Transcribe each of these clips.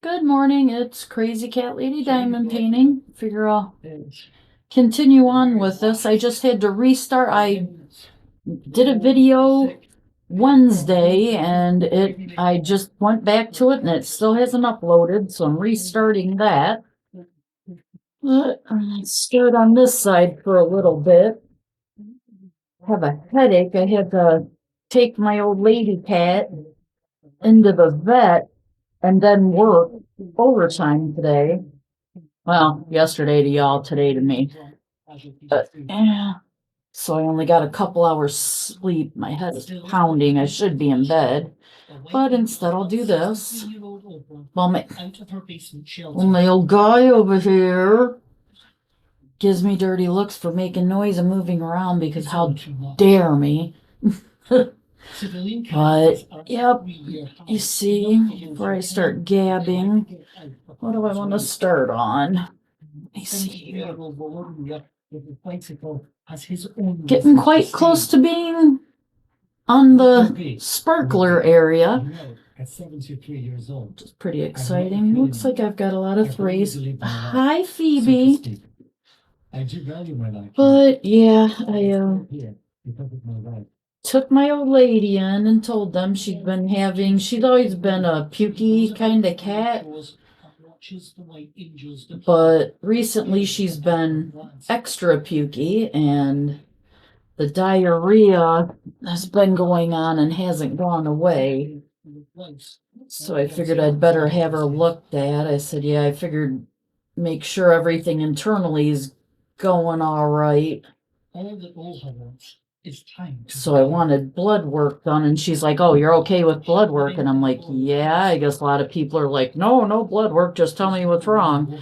Good morning, it's Crazy Cat Lady Diamond Painting. Figure I'll continue on with this. I just had to restart. I did a video Wednesday and I just went back to it and it still hasn't uploaded, so I'm restarting that. Let's start on this side for a little bit. I have a headache. I had to take my old lady cat into the vet and then work overtime today. Well, yesterday to y'all, today to me. Yeah. So I only got a couple hours sleep. My head is pounding. I should be in bed. But instead I'll do this. Well, my old guy over here gives me dirty looks for making noise and moving around because how dare me. But, yep, you see, before I start gabbing, what do I want to start on? Let me see. Getting quite close to being on the sparkler area. Which is pretty exciting. Looks like I've got a lot of threes. Hi, Phoebe. But, yeah, I took my old lady in and told them she'd always been a pukey kind of cat, but recently she's been extra pukey and the diarrhea has been going on and hasn't gone away. So I figured I'd better have her looked at. I said, yeah, I figured make sure everything internally is going all right. So I wanted blood work done, and she's like, oh, you're okay with blood work? And I'm like, yeah, I guess a lot of people are like, no blood work, just tell me what's wrong.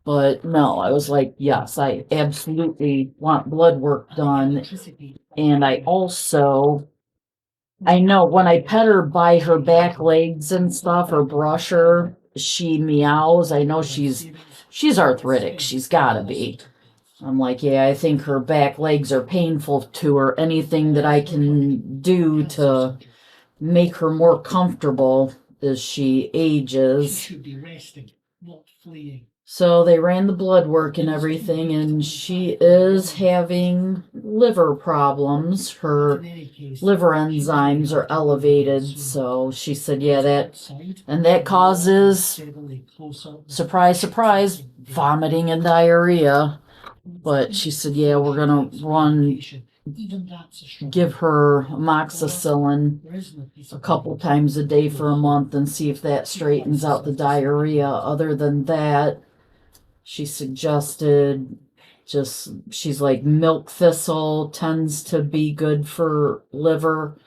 But no, I was like, yes, I absolutely want blood work done. And I know when I pet her by her back legs and stuff or brush her, she meows. I know she's arthritic. She's gotta be. I'm like, yeah, I think her back legs are painful to her. Anything that I can do to make her more comfortable as she ages. So they ran the blood work and everything, and she is having liver problems. Her liver enzymes are elevated. So she said, yeah, that causes, surprise, surprise, vomiting and diarrhea. But she said, yeah, we're going to give her amoxicillin a couple times a day for a month and see if that straightens out the diarrhea. Other than that, she suggested she's like milk thistle tends to be good for liver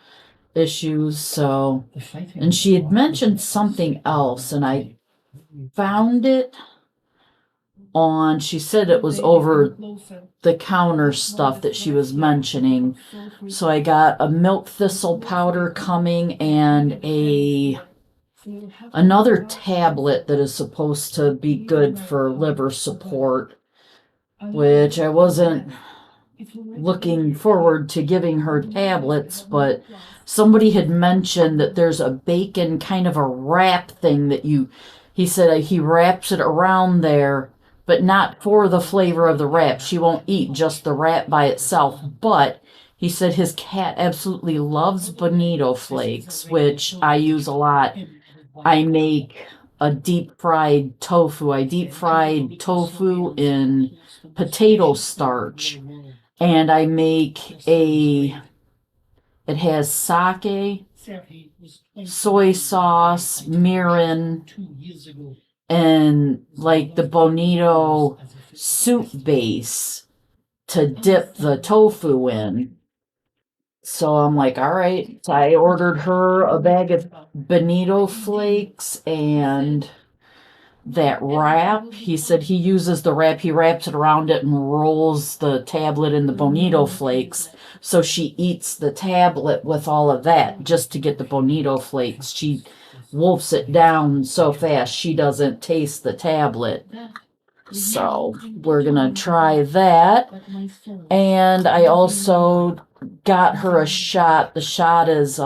issues. So, and she had mentioned something else and I found it she said it was over the counter stuff that she was mentioning. So I got a milk thistle powder coming and another tablet that is supposed to be good for liver support, which I wasn't looking forward to giving her tablets, but somebody had mentioned that there's a bacon kind of a wrap thing that he said he wraps it around there, but not for the flavor of the wrap. She won't eat just the wrap by itself, but he said his cat absolutely loves bonito flakes, which I use a lot. I make a deep fried tofu. I deep fried tofu in potato starch, and I make it has sake, soy sauce, mirin, and like the bonito soup base to dip the tofu in. So I'm like, all right. So I ordered her a bag of bonito flakes and that wrap. He said he uses the wrap, he wraps it around it and rolls the tablet in the bonito flakes. So she eats the tablet with all of that just to get the bonito flakes. She wolfs it down so fast she doesn't taste the tablet. So we're gonna try that. And I also got her a shot. The shot is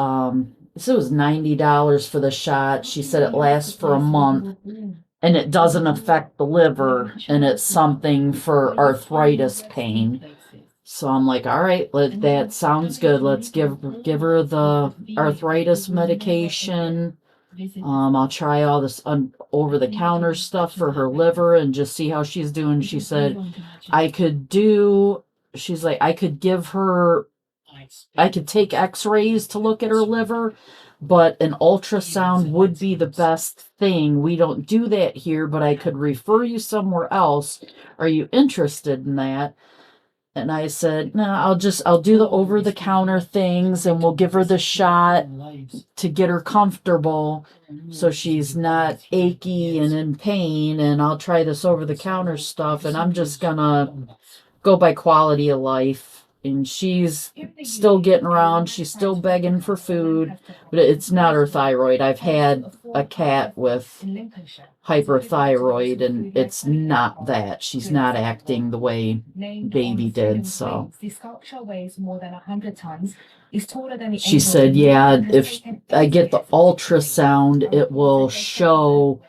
So it was $90 for the shot. She said it lasts for a month and it doesn't affect the liver and it's something for arthritis pain. So I'm like, all right, that sounds good. Let's give her the arthritis medication. I'll try all this over the counter stuff for her liver and just see how she's doing. She said I could do, she's like, I could give her, I could take x-rays to look at her liver, but an ultrasound would be the best thing. We don't do that here, but I could refer you somewhere else. Are you interested in that? And I said, no, I'll do the over the counter things and we'll give her the shot to get her comfortable so she's not achy and in pain. And I'll try this over the counter stuff and I'm just gonna go by quality of life. And she's still getting around. She's still begging for food, but it's not her thyroid. I've had a cat with hyperthyroid and it's not that. She's not acting the way baby did. So she said, yeah, if I get the ultrasound, it will show,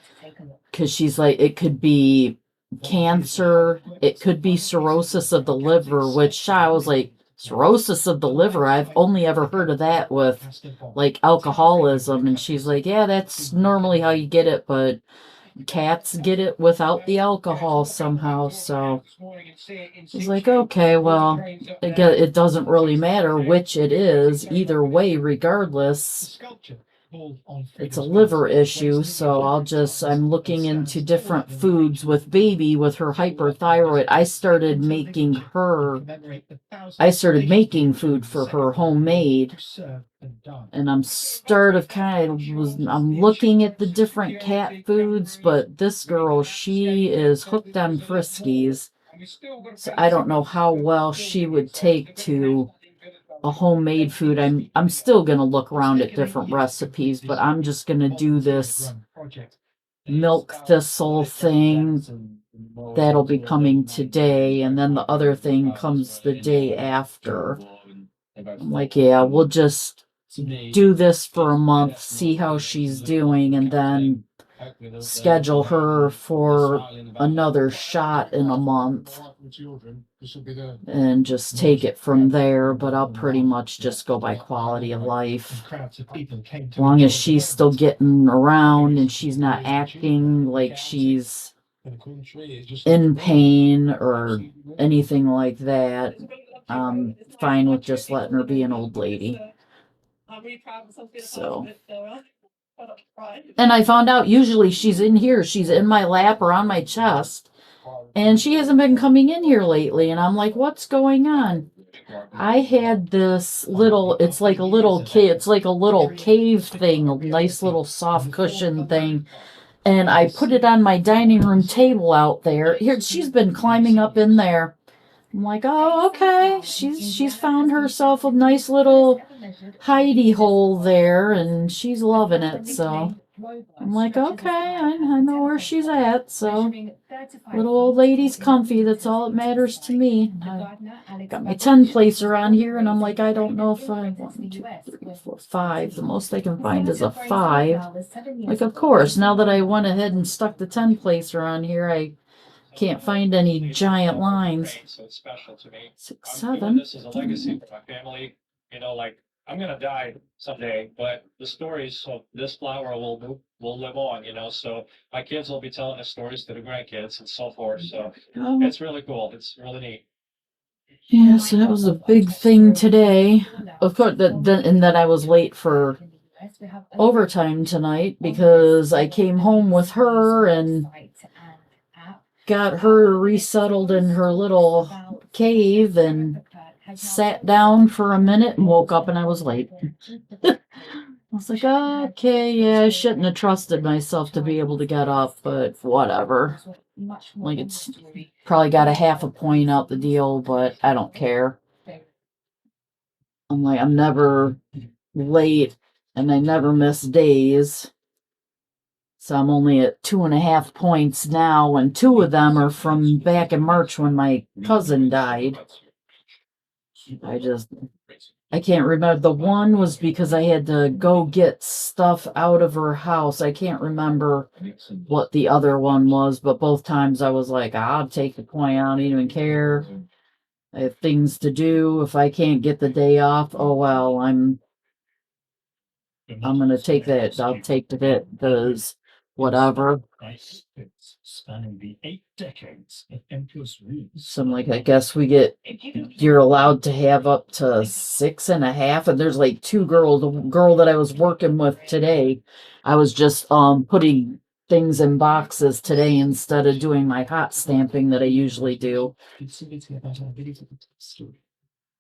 because she's like, it could be cancer, it could be cirrhosis of the liver, which I was like, cirrhosis of the liver, I've only ever heard of that with like alcoholism. And she's like, yeah, that's normally how you get it, but cats get it without the alcohol somehow. So it's like, okay, well, it doesn't really matter which it is, either way, regardless. It's a liver issue, so I'm looking into different foods with baby with her hyperthyroid. I started making food for her homemade, and I'm looking at the different cat foods, but this girl, she is hooked on Friskies, so I don't know how well she would take to a homemade food. I'm still gonna look around at different recipes, but I'm just gonna do this milk thistle thing. That'll be coming today, and then the other thing comes the day after. I'm like, yeah, we'll just do this for a month, see how she's doing, and then schedule her for another shot in a month and just take it from there. But I'll pretty much just go by quality of life. As long as she's still getting around and she's not acting like she's in pain or anything like that, I'm fine with just letting her be an old lady. So, and I found out usually she's in here, she's in my lap or on my chest, and she hasn't been coming in here lately. And I'm like, what's going on? I had this little, it's like a little cave thing, a nice little soft cushion thing. And I put it on my dining room table out there. Here, she's been climbing up in there. I'm like, oh, okay. She's found herself a nice little hidey hole there, and she's loving it. So I'm like, okay, I know where she's at. So little old lady's comfy. That's all that matters to me. I got my 10 placer on here, and I'm like, I don't know if I 1, 2, 3, 4, 5. The most I can find is a 5. Like, of course, now that I went ahead and stuck the 10 placer on here, I can't find any giant lines. 6, 7. This is a legacy for my family. Like, I'm gonna die someday, but the stories of this flower will live on. So my kids will be telling the stories to the grandkids and so forth. So it's really cool. It's really neat. Yeah, so that was a big thing today. Of course, that I was late for overtime tonight because I came home with her and got her resettled in her little cave and sat down for a minute and woke up and I was late. I was like, okay, yeah, I shouldn't have trusted myself to be able to get up, but whatever. Like, it's probably got a half a point out the deal, but I don't care. I'm like, I'm never late and I never miss days. So I'm only at 2.5 points now, and 2 of them are from back in March when my cousin died. I can't remember. The one was because I had to go get stuff out of her house. I can't remember what the other one was, but both times I was like, I'll take the point. I don't even care. I have things to do. If I can't get the day off, oh well, I'm gonna take that. I'll take the hit because whatever. Spanning the 8 decades of Emperor's rule. So I'm like, I guess you're allowed to have up to 6.5, and there's like 2 girls. The girl that I was working with today, I was just putting things in boxes today instead of doing my hot stamping that I usually do.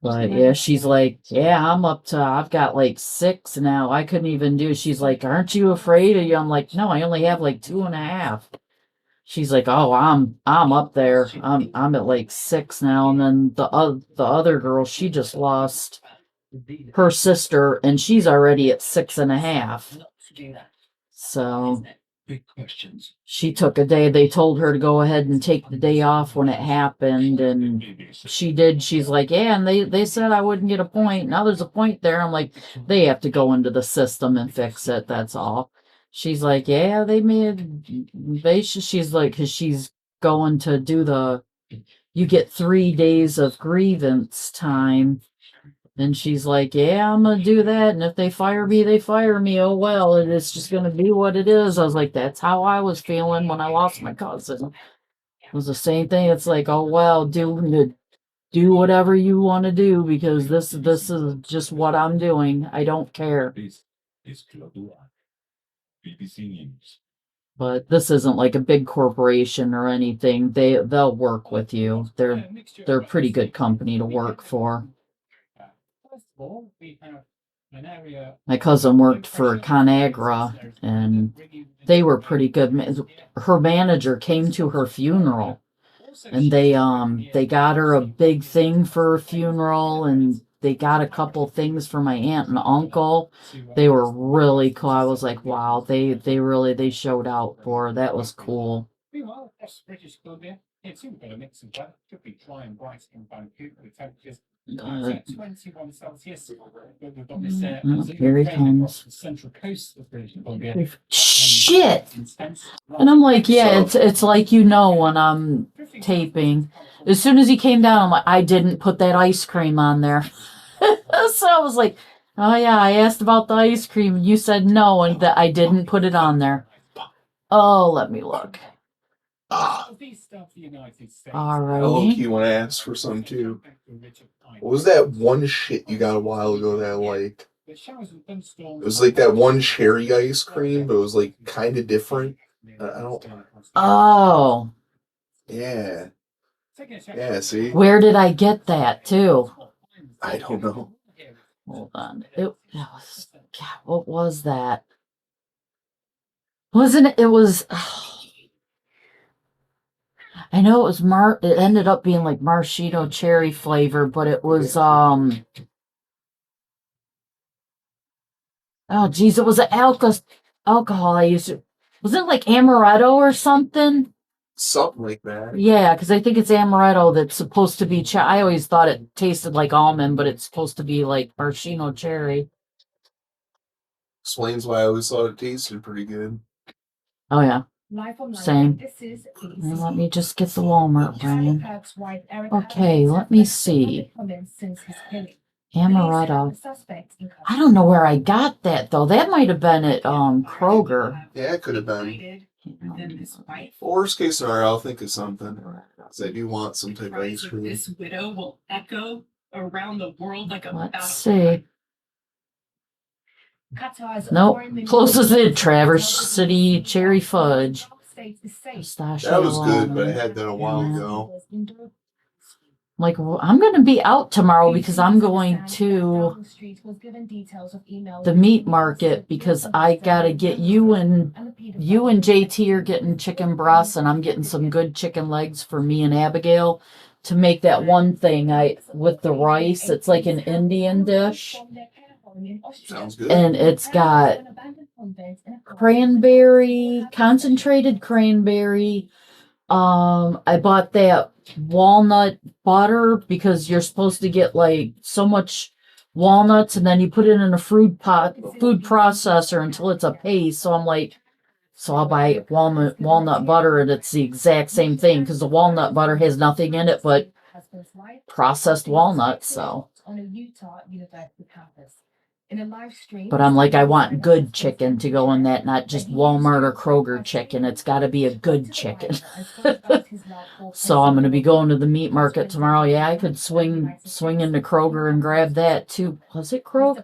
But yeah, she's like, yeah, I've got like 6 now. I couldn't even do. She's like, aren't you afraid of you? I'm like, no, I only have like 2.5. She's like, oh, I'm up there. I'm at like 6 now. And then the other girl, she just lost her sister, and she's already at 6.5. So Big questions. she took a day. They told her to go ahead and take the day off when it happened, and she did. She's like, yeah, and they said I wouldn't get a point. Now there's a point there. I'm like, they have to go into the system and fix it. That's all. She's like, yeah, she's like, because she's going to do you get 3 days of grievance time. And she's like, yeah, I'm going to do that. And if they fire me, they fire me. Oh, well, it's just going to be what it is. I was like, that's how I was feeling when I lost my cousin. It was the same thing. It's like, oh, well, do whatever you want to do, because this is just what I'm doing. I don't care. This is BBC News. But this isn't like a big corporation or anything. They'll work with you. They're a pretty good company to work for. My cousin worked for ConAgra, and they were pretty good. Her manager came to her funeral, and they got her a big thing for her funeral, and they got a couple things for my aunt and uncle. They were really cool. I was like, wow, they showed out for her. That was cool. Meanwhile, across British Columbia, it's soon got a mix of weather. Could be dry and bright in Vancouver with temperatures at 21 Celsius. We've got this Here he comes. the central coast of British Columbia. Shit! And I'm like, yeah, it's like, when I'm taping. As soon as he came down, I'm like, I didn't put that ice cream on there. So I was like, oh yeah, I asked about the ice cream, and you said no, and that I didn't put it on there. Oh, let me look. Alright. I low-key want to ask for some too. What was that one shit you got a while ago that I liked? It was like that one cherry ice cream, but it was like kind of different. I don't. Oh. Yeah. Yeah, see? Where did I get that too? I don't know. Hold on. God, what was that? Wasn't it? It was. I know it was it ended up being like maraschino cherry flavor, but it was oh geez, it was an alcohol I used to. Was it like amaretto or something? Something like that. Yeah, because I think it's amaretto that's supposed to be. I always thought it tasted like almond, but it's supposed to be like maraschino cherry. Explains why I always thought it tasted pretty good. Oh yeah. Same. Let me just get the Walmart brand. Okay, let me see. Amaretto. I don't know where I got that though. That might have been at Kroger. Yeah, it could have been. Worst case scenario, I'll think of something. Because I do want some type of ice cream. This widow will echo around the world like a Let's see. Nope. Closest to Traverse City Cherry Fudge. That was good, but I had that a while ago. Like, well, I'm going to be out tomorrow because I'm going to the meat market because I got to get you and JT are getting chicken breasts, and I'm getting some good chicken legs for me and Abigail to make that one thing with the rice. It's like an Indian dish. Sounds good. And it's got cranberry, concentrated cranberry. I bought that walnut butter because you're supposed to get like so much walnuts, and then you put it in a food processor until it's a paste. So I'm like, so I'll buy walnut butter, and it's the exact same thing because the walnut butter has nothing in it but processed walnuts. So, but I'm like, I want good chicken to go in that, not just Walmart or Kroger chicken. It's got to be a good chicken. So I'm going to be going to the meat market tomorrow. Yeah, I could swing into Kroger and grab that too. Was it Kroger?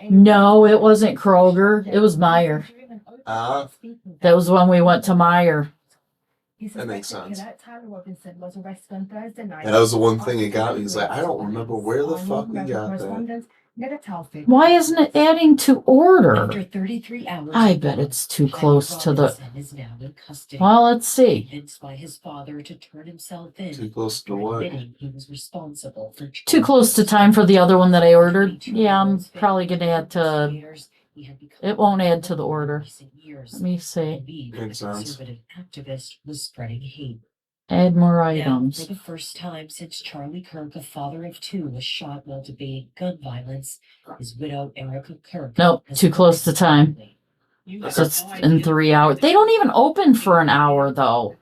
No, it wasn't Kroger. It was Meijer. That was when we went to Meijer. That makes sense. That was the one thing that got me. He's like, I don't remember where the fuck we got that. Why isn't it adding to order? I bet it's too close to the. Well, let's see. Too close to what? Too close to time for the other one that I ordered. Yeah, I'm probably gonna add to. It won't add to the order. Let me see. Makes sense. Add more items. For the first time since Charlie Kirk, a father of two, was shot while debating gun violence, his widow Erica Kirk. Nope, too close to time. It's in 3 hours. They don't even open for an hour though.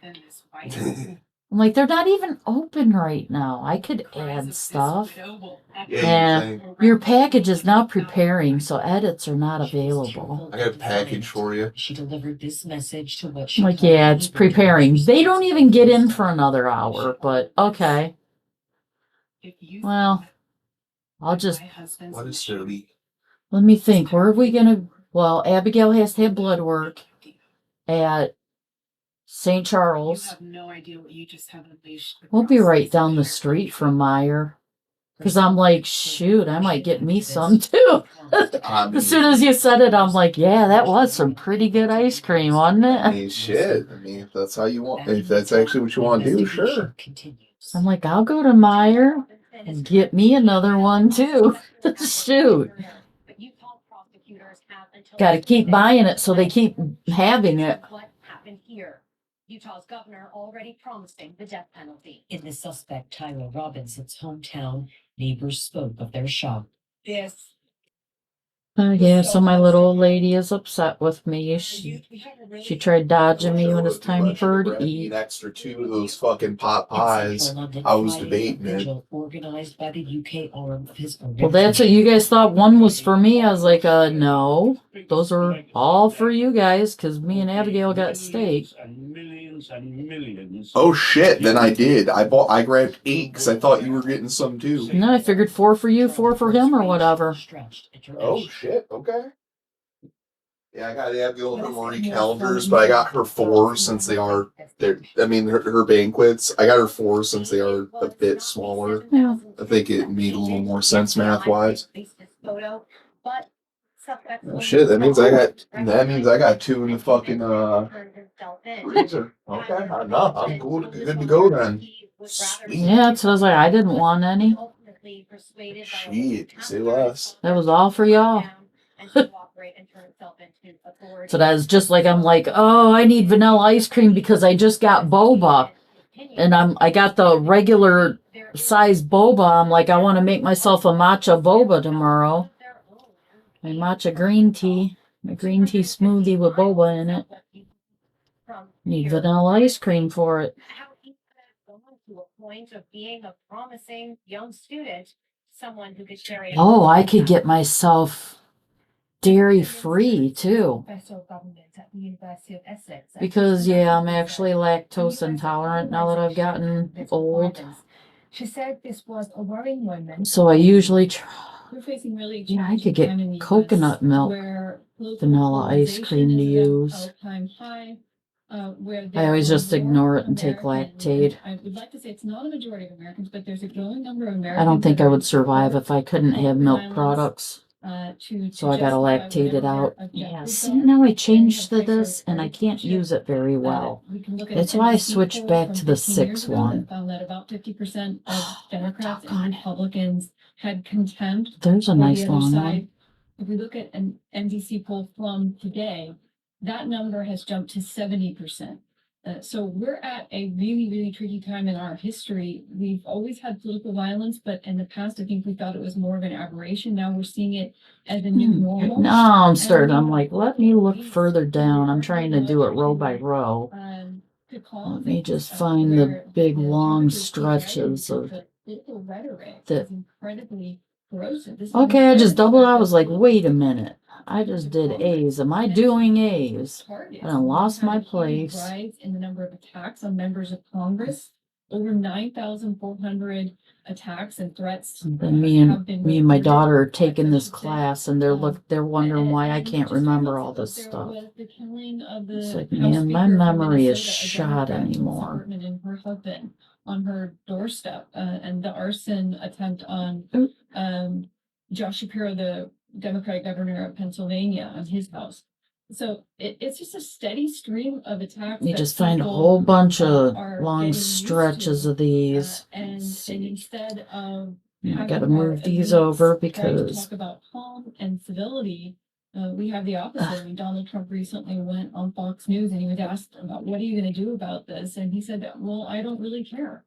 I'm like, they're not even open right now. I could add stuff. Yeah, your package is now preparing, so edits are not available. I got a package for you. She delivered this message to what I'm like, yeah, it's preparing. They don't even get in for another hour, but okay. Well, I'll just. What is 30? Let me think. Where are we gonna? Well, Abigail has to have blood work at St. Charles. We'll be right down the street from Meijer. Because I'm like, shoot, I might get me some too. As soon as you said it, I'm like, yeah, that was some pretty good ice cream, wasn't it? I mean, shit. I mean, if that's how you want, if that's actually what you want to do, sure. I'm like, I'll go to Meijer and get me another one too. Shoot. Got to keep buying it so they keep having it. Utah's governor already promising the death penalty. In the suspect Tyler Robinson's hometown, neighbors spoke of their shock. Yes. Yeah, so my little old lady is upset with me. She tried dodging me when it's time for her to eat. An extra 2 of those fucking pot pies. I was debating it. Organized by the UK arm of his Well, that's what you guys thought one was for me. I was like, no, those are all for you guys because me and Abigail got steak. Oh shit! Then I did. I grabbed 8 because I thought you were getting some too. No, I figured 4 for you, 4 for him, or whatever. Oh shit! Okay. Yeah, I got Abigail her Marie calendars, but I got her 4 since they are. I mean, her banquets. I got her 4 since they are a bit smaller. Yeah. I think it made a little more sense math wise. Oh shit! That means I got 2 in the fucking freezer. Okay, I'm good to go then. Sweet. Yeah, so I was like, I didn't want any. Shit, say less. That was all for y'all. So that was just like, I'm like, oh, I need vanilla ice cream because I just got boba. And I got the regular size boba. I'm like, I want to make myself a matcha boba tomorrow. My matcha green tea. My green tea smoothie with boba in it. Need vanilla ice cream for it. Oh, I could get myself dairy free too. Because yeah, I'm actually lactose intolerant now that I've gotten old. She said this was a worrying moment. So I usually try. Yeah, I could get coconut milk, vanilla ice cream to use. I always just ignore it and take Lactaid. I would like to say it's not a majority of Americans, but there's a growing number of Americans. I don't think I would survive if I couldn't have milk products. So I gotta lactate it out. Yeah, see, now I changed to this and I can't use it very well. That's why I switched back to the 6 one. Found that about 50% of Democrats and Republicans had contempt. There's a nice long one. If we look at an NBC poll from today, that number has jumped to 70%. So we're at a really, really tricky time in our history. We've always had political violence, but in the past, I think we thought it was more of an aberration. Now we're seeing it as a new normal. Now I'm like, let me look further down. I'm trying to do it row by row. Let me just find the big long stretches of that. Okay, I just doubled. I was like, wait a minute. I just did A's. Am I doing A's? I lost my place. In the number of attacks on members of Congress, over 9,400 attacks and threats. Then me and my daughter are taking this class, and they're wondering why I can't remember all this stuff. It's like, man, my memory is shot anymore. And her husband on her doorstep, and the arson attempt on Josh Shapiro, the Democratic governor of Pennsylvania, on his house. So it's just a steady stream of attacks. You just find a whole bunch of long stretches of these. And instead of I got to move these over because talk about calm and civility, we have the opposite. I mean, Donald Trump recently went on Fox News and he was asked about what are you going to do about this, and he said, "Well, I don't really care."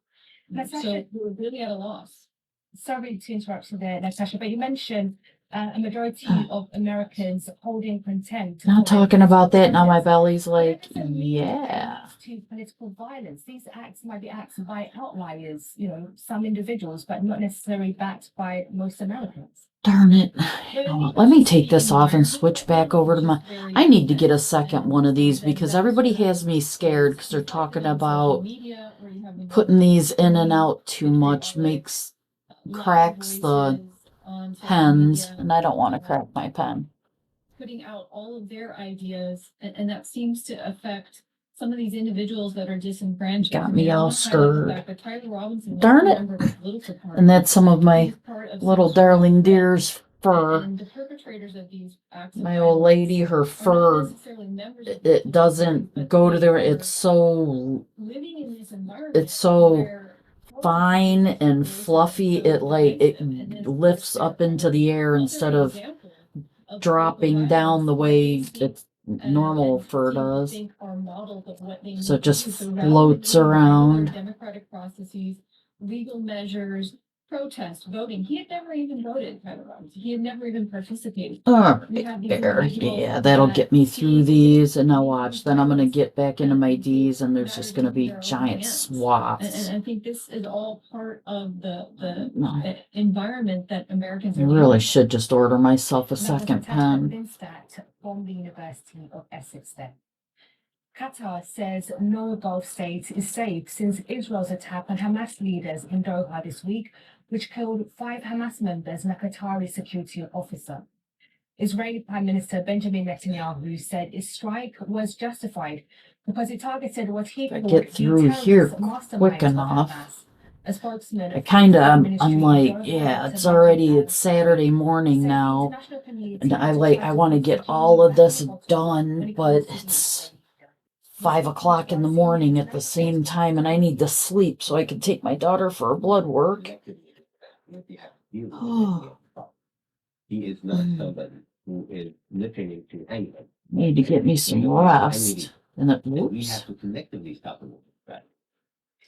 So we're really at a loss. Sorry to interrupt you there, Natasha, but you mentioned a majority of Americans holding contempt. Not talking about that. Now my belly's like, yeah. To political violence. These acts might be acts by outliers, some individuals, but not necessarily backed by most Americans. Darn it. You know what? Let me take this off and switch back over to my... I need to get a second one of these because everybody has me scared because they're talking about putting these in and out too much cracks the pens, and I don't want to crack my pen. Putting out all of their ideas, and that seems to affect some of these individuals that are disenfranchised. Got me all stirred. Darn it. And that's some of my little darling deer's fur. And the perpetrators of these acts of my old lady, her fur, it doesn't go to there. It's so fine and fluffy. It lifts up into the air instead of dropping down the way it's normal fur does. So it just floats around. Democratic processes, legal measures, protest, voting. He had never even voted, he had never even participated. Yeah, that'll get me through these, and now watch. Then I'm gonna get back into my D's, and there's just gonna be giant swaths. And I think this is all part of the environment that Americans I are. really should just order myself a second pen. From the University of Essex then. Qatar says no Gulf state is safe since Israel's attack on Hamas leaders in Doha this week, which killed 5 Hamas members and a Qatari security officer. Israeli Prime Minister Benjamin Netanyahu said his strike was justified because it targeted what he called get through here quick enough. I'm like, yeah, it's Saturday morning now, and I want to get all of this done, but it's 5 o'clock in the morning at the same time, and I need to sleep so I can take my daughter for her blood work. Oh. He is not somebody who is listening to anyone. Need to get me some rest. And we have to collectively stop the right?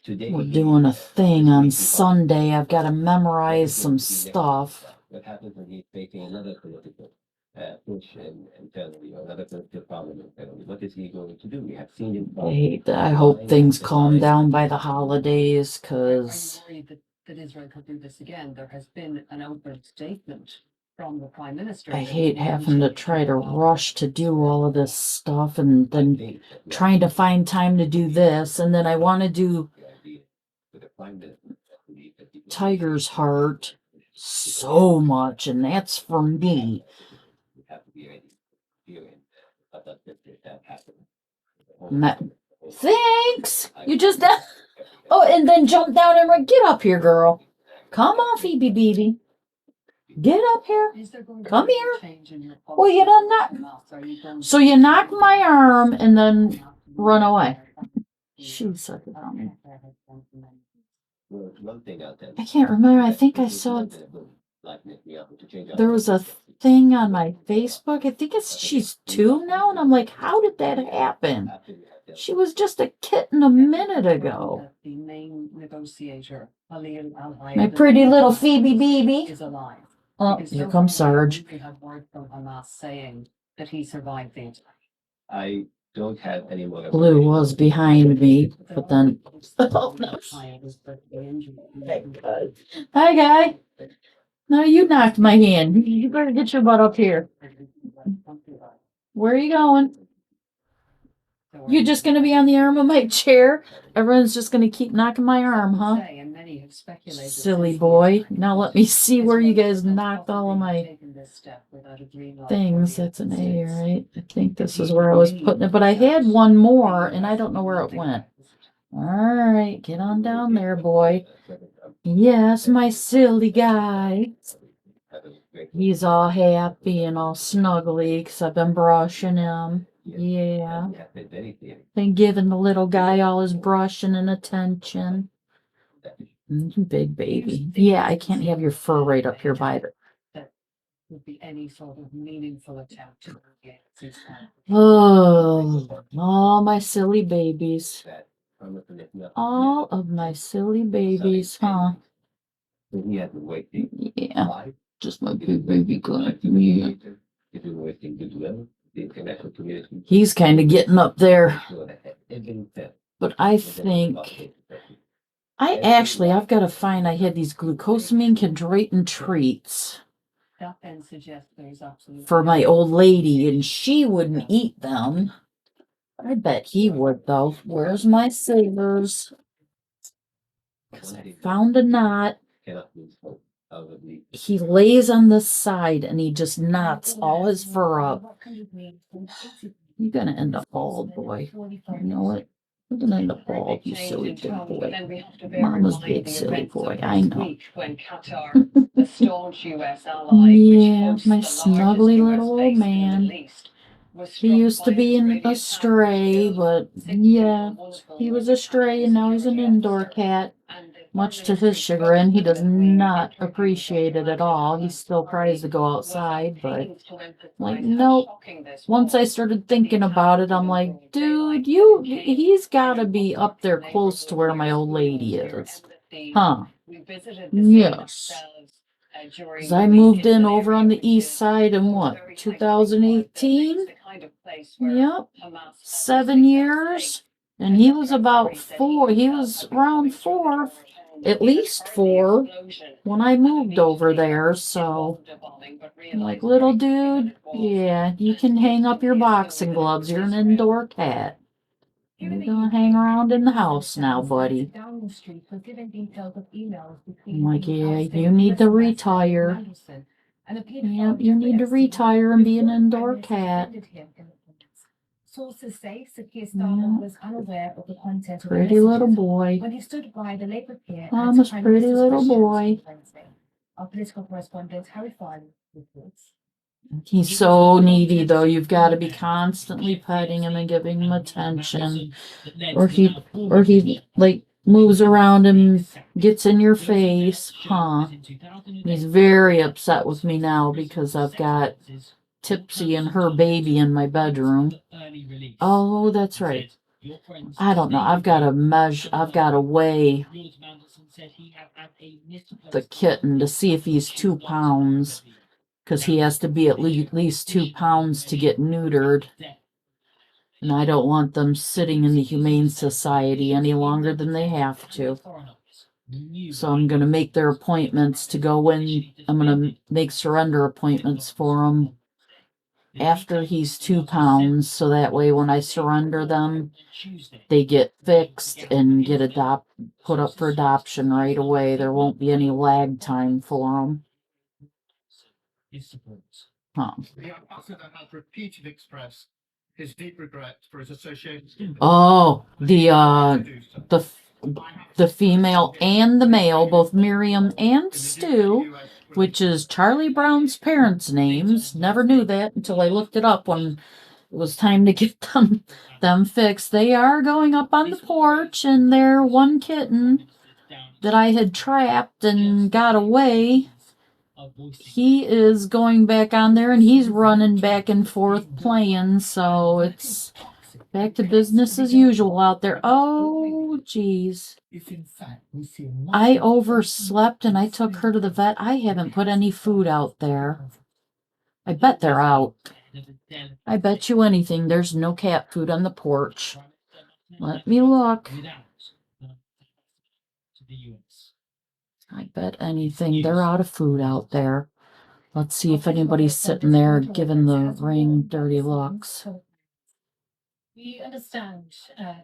Today we're doing a thing on Sunday. I've got to memorize some stuff. What happens when he's facing another political push and family, or another political problem and family? What is he going to do? We have seen him. I hope things calm down by the holidays, because I'm worried that Israel could do this again. There has been an outward statement from the Prime Minister. I hate having to try to rush to do all of this stuff and then trying to find time to do this, and then I want to do Tiger's Heart so much, and that's for me. Thanks. You just oh, and then jump down and get up here, girl. Come on, Phoebe Beebe. Get up here. Come here. Well, you done that. So you knock my arm and then run away. She's such a dummy. I can't remember. I think I saw there was thing on my Facebook. I think she's 2 now, and I'm like, how did that happen? She was just a kitten a minute ago. The main negotiator, Khalil My pretty little Phoebe baby. is alive. Oh, Because here so comes far, Sarge. we have word from Hamas saying that he survived the attack. I don't have any more. Blue was behind me, but then. Oh, no. Hi, guy. No, you knocked my hand. You better get your butt up here. Where are you going? You're just gonna be on the arm of my chair? Everyone's just gonna keep knocking my arm, huh? Silly boy. Now let me see where you guys knocked all of my things. That's an A, right? I think this is where I was putting it, but I had one more and I don't know where it went. All right, get on down there, boy. Yes, my silly guy. He's all happy and all snuggly because I've been brushing him. Yeah. Been giving the little guy all his brushing and attention. Big baby. Yeah, I can't have your fur right up here by the. Would be any sort of meaningful attempt to get Oh, all my silly babies. All of my silly babies, huh? Yeah, just my big baby guy. Yeah. He's kind of getting up there. But I think I've got to find. I had these glucosamine chondroitin treats for my old lady, and she wouldn't eat them. I bet he would, though. Where's my scissors? Because I found a knot. He lays on the side and he just knots all his fur up. You're gonna end up bald, boy. You know what? You're gonna end up bald, you silly big boy. Mama's big silly boy, I know. Yeah, my snuggly little old man. He used to be a stray, but yeah, he was a stray and now he's an indoor cat. Much to his chagrin, he does not appreciate it at all. He still tries to go outside, but like, nope. Once I started thinking about it, I'm like, dude, he's gotta be up there close to where my old lady is. Huh. Yes. 'Cause I moved in over on the east side in what, 2018? Yep. 7 years. And he was about 4. He was around 4, at least 4, when I moved over there. So, I'm like, little dude, yeah, you can hang up your boxing gloves. You're an indoor cat. You're gonna hang around in the house now, buddy. I'm like, yeah, you need to retire. Yep, you need to retire and be an indoor cat. Sources say Sir Keir Starmer was unaware of the content of Pretty the little messages boy. when he stood by the Labour pier at Mama's Prime pretty Minister's little residence boy. on Wednesday. Our political correspondent Harry Farley reports. He's so needy, though. You've got to be constantly petting him and giving him attention, or he like moves around and gets in your face, huh? He's very upset with me now because I've got Tipsy and her baby in my bedroom. Oh, that's right. I don't know. I've got to weigh the kitten to see if he's 2 pounds. Because he has to be at least 2 pounds to get neutered. And I don't want them sitting in the Humane Society any longer than they have to. So I'm going to make their appointments to go in. I'm going to make surrender appointments for them after he's 2 pounds. So that way when I surrender them, they get fixed and get put up for adoption right away. There won't be any lag time for them. Huh. The ambassador has repeatedly expressed his deep regret for his association. Oh, the female and the male, both Miriam and Stu, which is Charlie Brown's parents' names. Never knew that until I looked it up when it was time to get them fixed. They are going up on the porch, and they're one kitten that I had trapped and got away. he is going back on there and he's running back and forth playing, so it's back to business as usual out there. Oh, geez. I overslept and I took her to the vet. I haven't put any food out there. I bet they're out. I bet you anything there's no cat food on the porch. Let me look. I bet anything they're out of food out there. Let's see if anybody's sitting there giving the ring dirty looks. We understand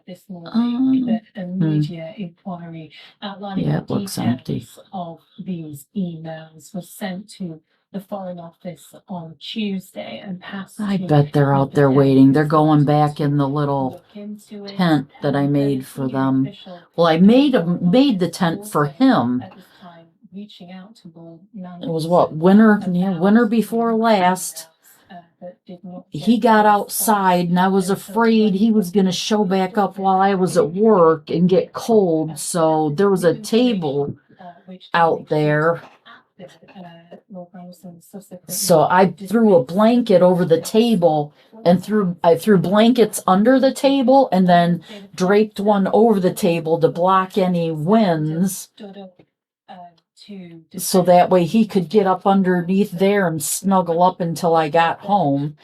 this morning that a media inquiry outlining Yeah, the it looks empty. details of these emails was sent to the Foreign Office on Tuesday and passed. I to bet they're out there the waiting. They're Defense going Secretary back in the little look into it. tent that I And made a for senior them. official Well, I made the tent for him. at this time reaching out to Lord It was what, winter before last. He got outside and I was afraid he was going to show back up while I was at work and get cold. So there was a table out there. So I threw a blanket over the table and I threw blankets under the table and then draped one over the table to block any winds. So that way he could get up underneath there and snuggle up until I got home.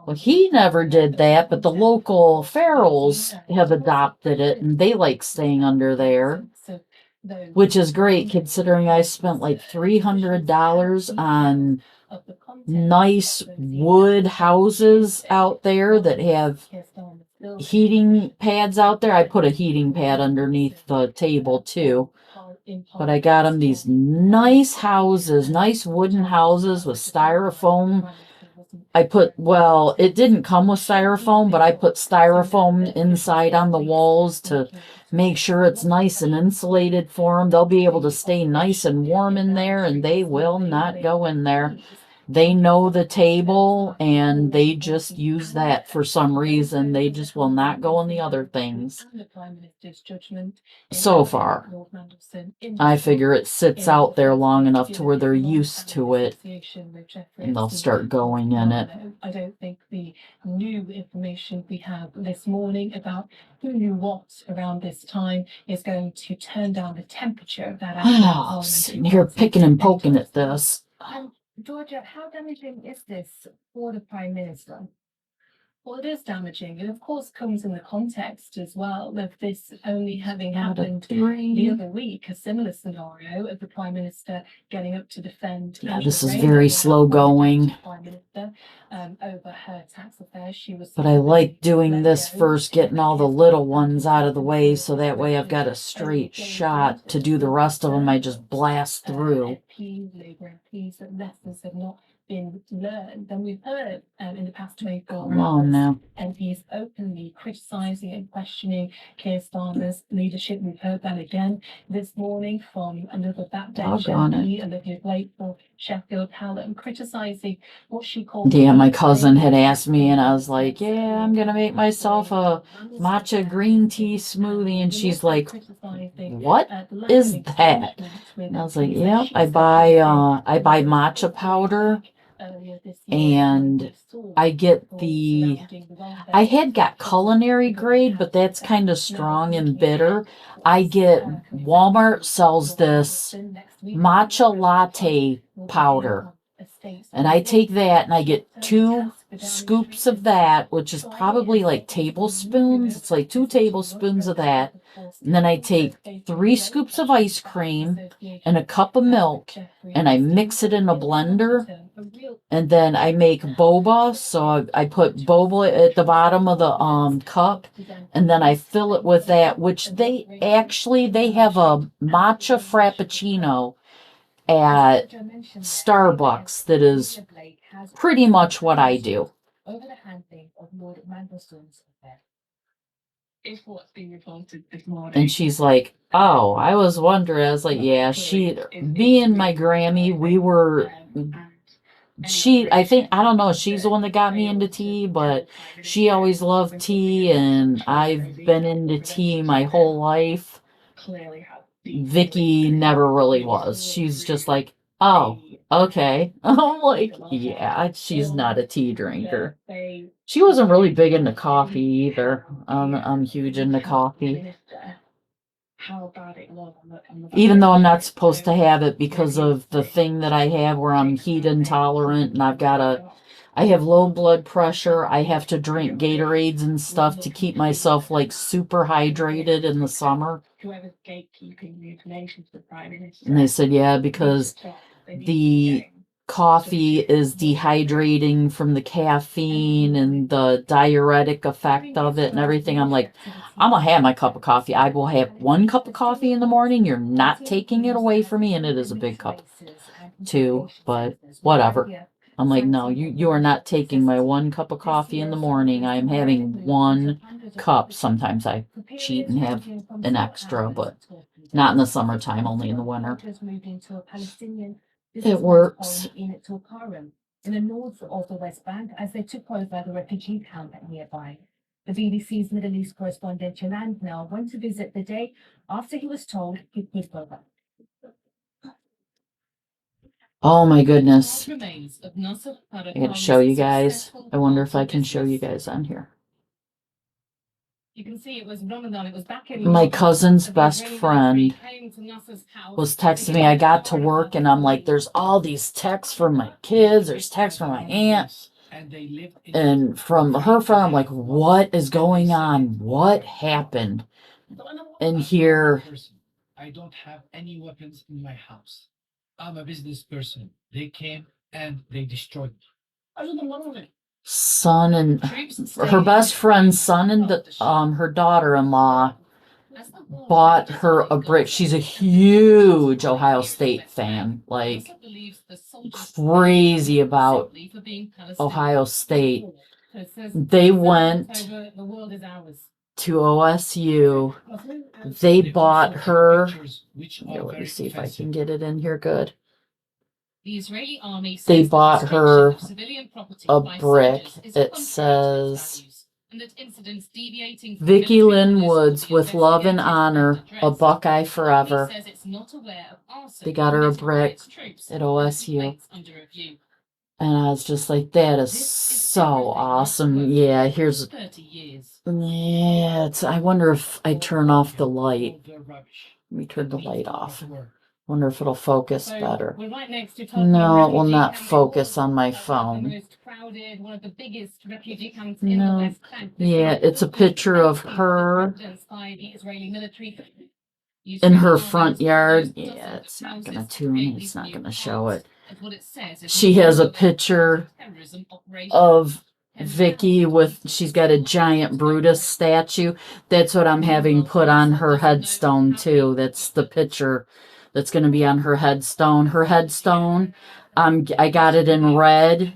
Well, he never did that, but the local ferals have adopted it and they like staying under there, which is great considering I spent like $300 on nice wood houses out there that have heating pads out there. I put a heating pad underneath the table too. But I got them these nice houses, nice wooden houses with styrofoam. It didn't come with styrofoam, but I put styrofoam inside on the walls to make sure it's nice and insulated for them. They'll be able to stay nice and warm in there, and they will not go in there. They know the table, and they just use that for some reason. They just will not go in the other things. So far, I figure it sits out there long enough to where they're used to it, and they'll start going in it. I don't think the new information we have this morning about who knew what around this time is going to turn down the temperature of that. Oh, sitting here picking and poking at this. Georgia, how damaging is this for the Prime Minister? Well, it is damaging. It, of course, comes in the context as well of this only having happened the other week, a similar scenario of the Prime Minister getting up to defend. Yeah, this is very slow going. Prime Minister, over her tax affairs. But I like doing this first, getting all the little ones out of the way, so that way I've got a straight shot. To do the rest of them, I just blast through. Labour MPs that lessons have not been learned. And we've heard in the past 24 Come on now. MPs openly criticising and questioning Keir Starmer's leadership. We've heard that again this morning from another backbench MP, Olivia Blake for Sheffield Hallam, criticising what she called. Yeah, my cousin had asked me, and I was like, "Yeah, I'm gonna make myself a matcha green tea smoothie," and she's like, "What is that?" And I was like, "Yep, I buy matcha powder." And I get I had got culinary grade, but that's kind of strong and bitter. Walmart sells this matcha latte powder. And I take that and I get 2 scoops of that, which is probably like tablespoons. It's like 2 tablespoons of that. And then I take 3 scoops of ice cream and a cup of milk and I mix it in a blender. And then I make boba. So I put boba at the bottom of the cup. And then I fill it with that, which they have a matcha frappuccino at Starbucks that is pretty much what I do. And she's like, "Oh, I was wondering." I was like, "Yeah, me and my Grammy, I don't know, she's the one that got me into tea, but she always loved tea, and I've been into tea my whole life. Vicky never really was. She's just like, Oh, okay. I'm like, yeah, she's not a tea drinker. She wasn't really big into coffee either. I'm huge into coffee. Even though I'm not supposed to have it because of the thing that I have where I'm heat intolerant and I have low blood pressure. I have to drink Gatorades and stuff to keep myself like super hydrated in the summer. And they said, yeah, because the coffee is dehydrating from the caffeine and the diuretic effect of it and everything. I'm like, I'm gonna have my cup of coffee. I will have one cup of coffee in the morning. You're not taking it away from me, and it is a big cup too, but whatever. I'm like, no, you are not taking my one cup of coffee in the morning. I am having one cup. Sometimes I cheat and have an extra, but not in the summertime, only in the winter. It works. In the north of the West Bank as they took over the refugee camp nearby. The BBC's Middle East correspondent Jalan Now went to visit the day after he was told he could go back. Oh my goodness. I gotta show you guys. I wonder if I can show you guys on here. You can see it was Ramadan. It was back in My cousin's best friend was texting me. I got to work and I'm like, there's all these texts from my kids. There's texts from my aunt. And from her friend, I'm like, what is going on? What happened? And here, I don't have any weapons in my house. I'm a business person. They came and they destroyed me. I don't know it. son and her best friend's son and her daughter-in-law bought her a brick. She's a huge Ohio State fan, like crazy about Ohio State. They went to OSU. They bought her. Here, let me see if I can get it in here good. They bought her a brick. It says Vicki Lynn Woods with love and honor, a Buckeye forever. They got her a brick at OSU. And I was just like, that is so awesome. Yeah, here's. Yeah, I wonder if I turn off the light. Let me turn the light off. Wonder if it'll focus better. No, it will not focus on my phone. No. Yeah, it's a picture of her in her front yard. Yeah, it's not gonna tune. It's not gonna show it. She has a picture of Vicky she's got a giant Brutus statue. That's what I'm having put on her headstone too. That's the picture that's going to be on her headstone. Her headstone, I got it in red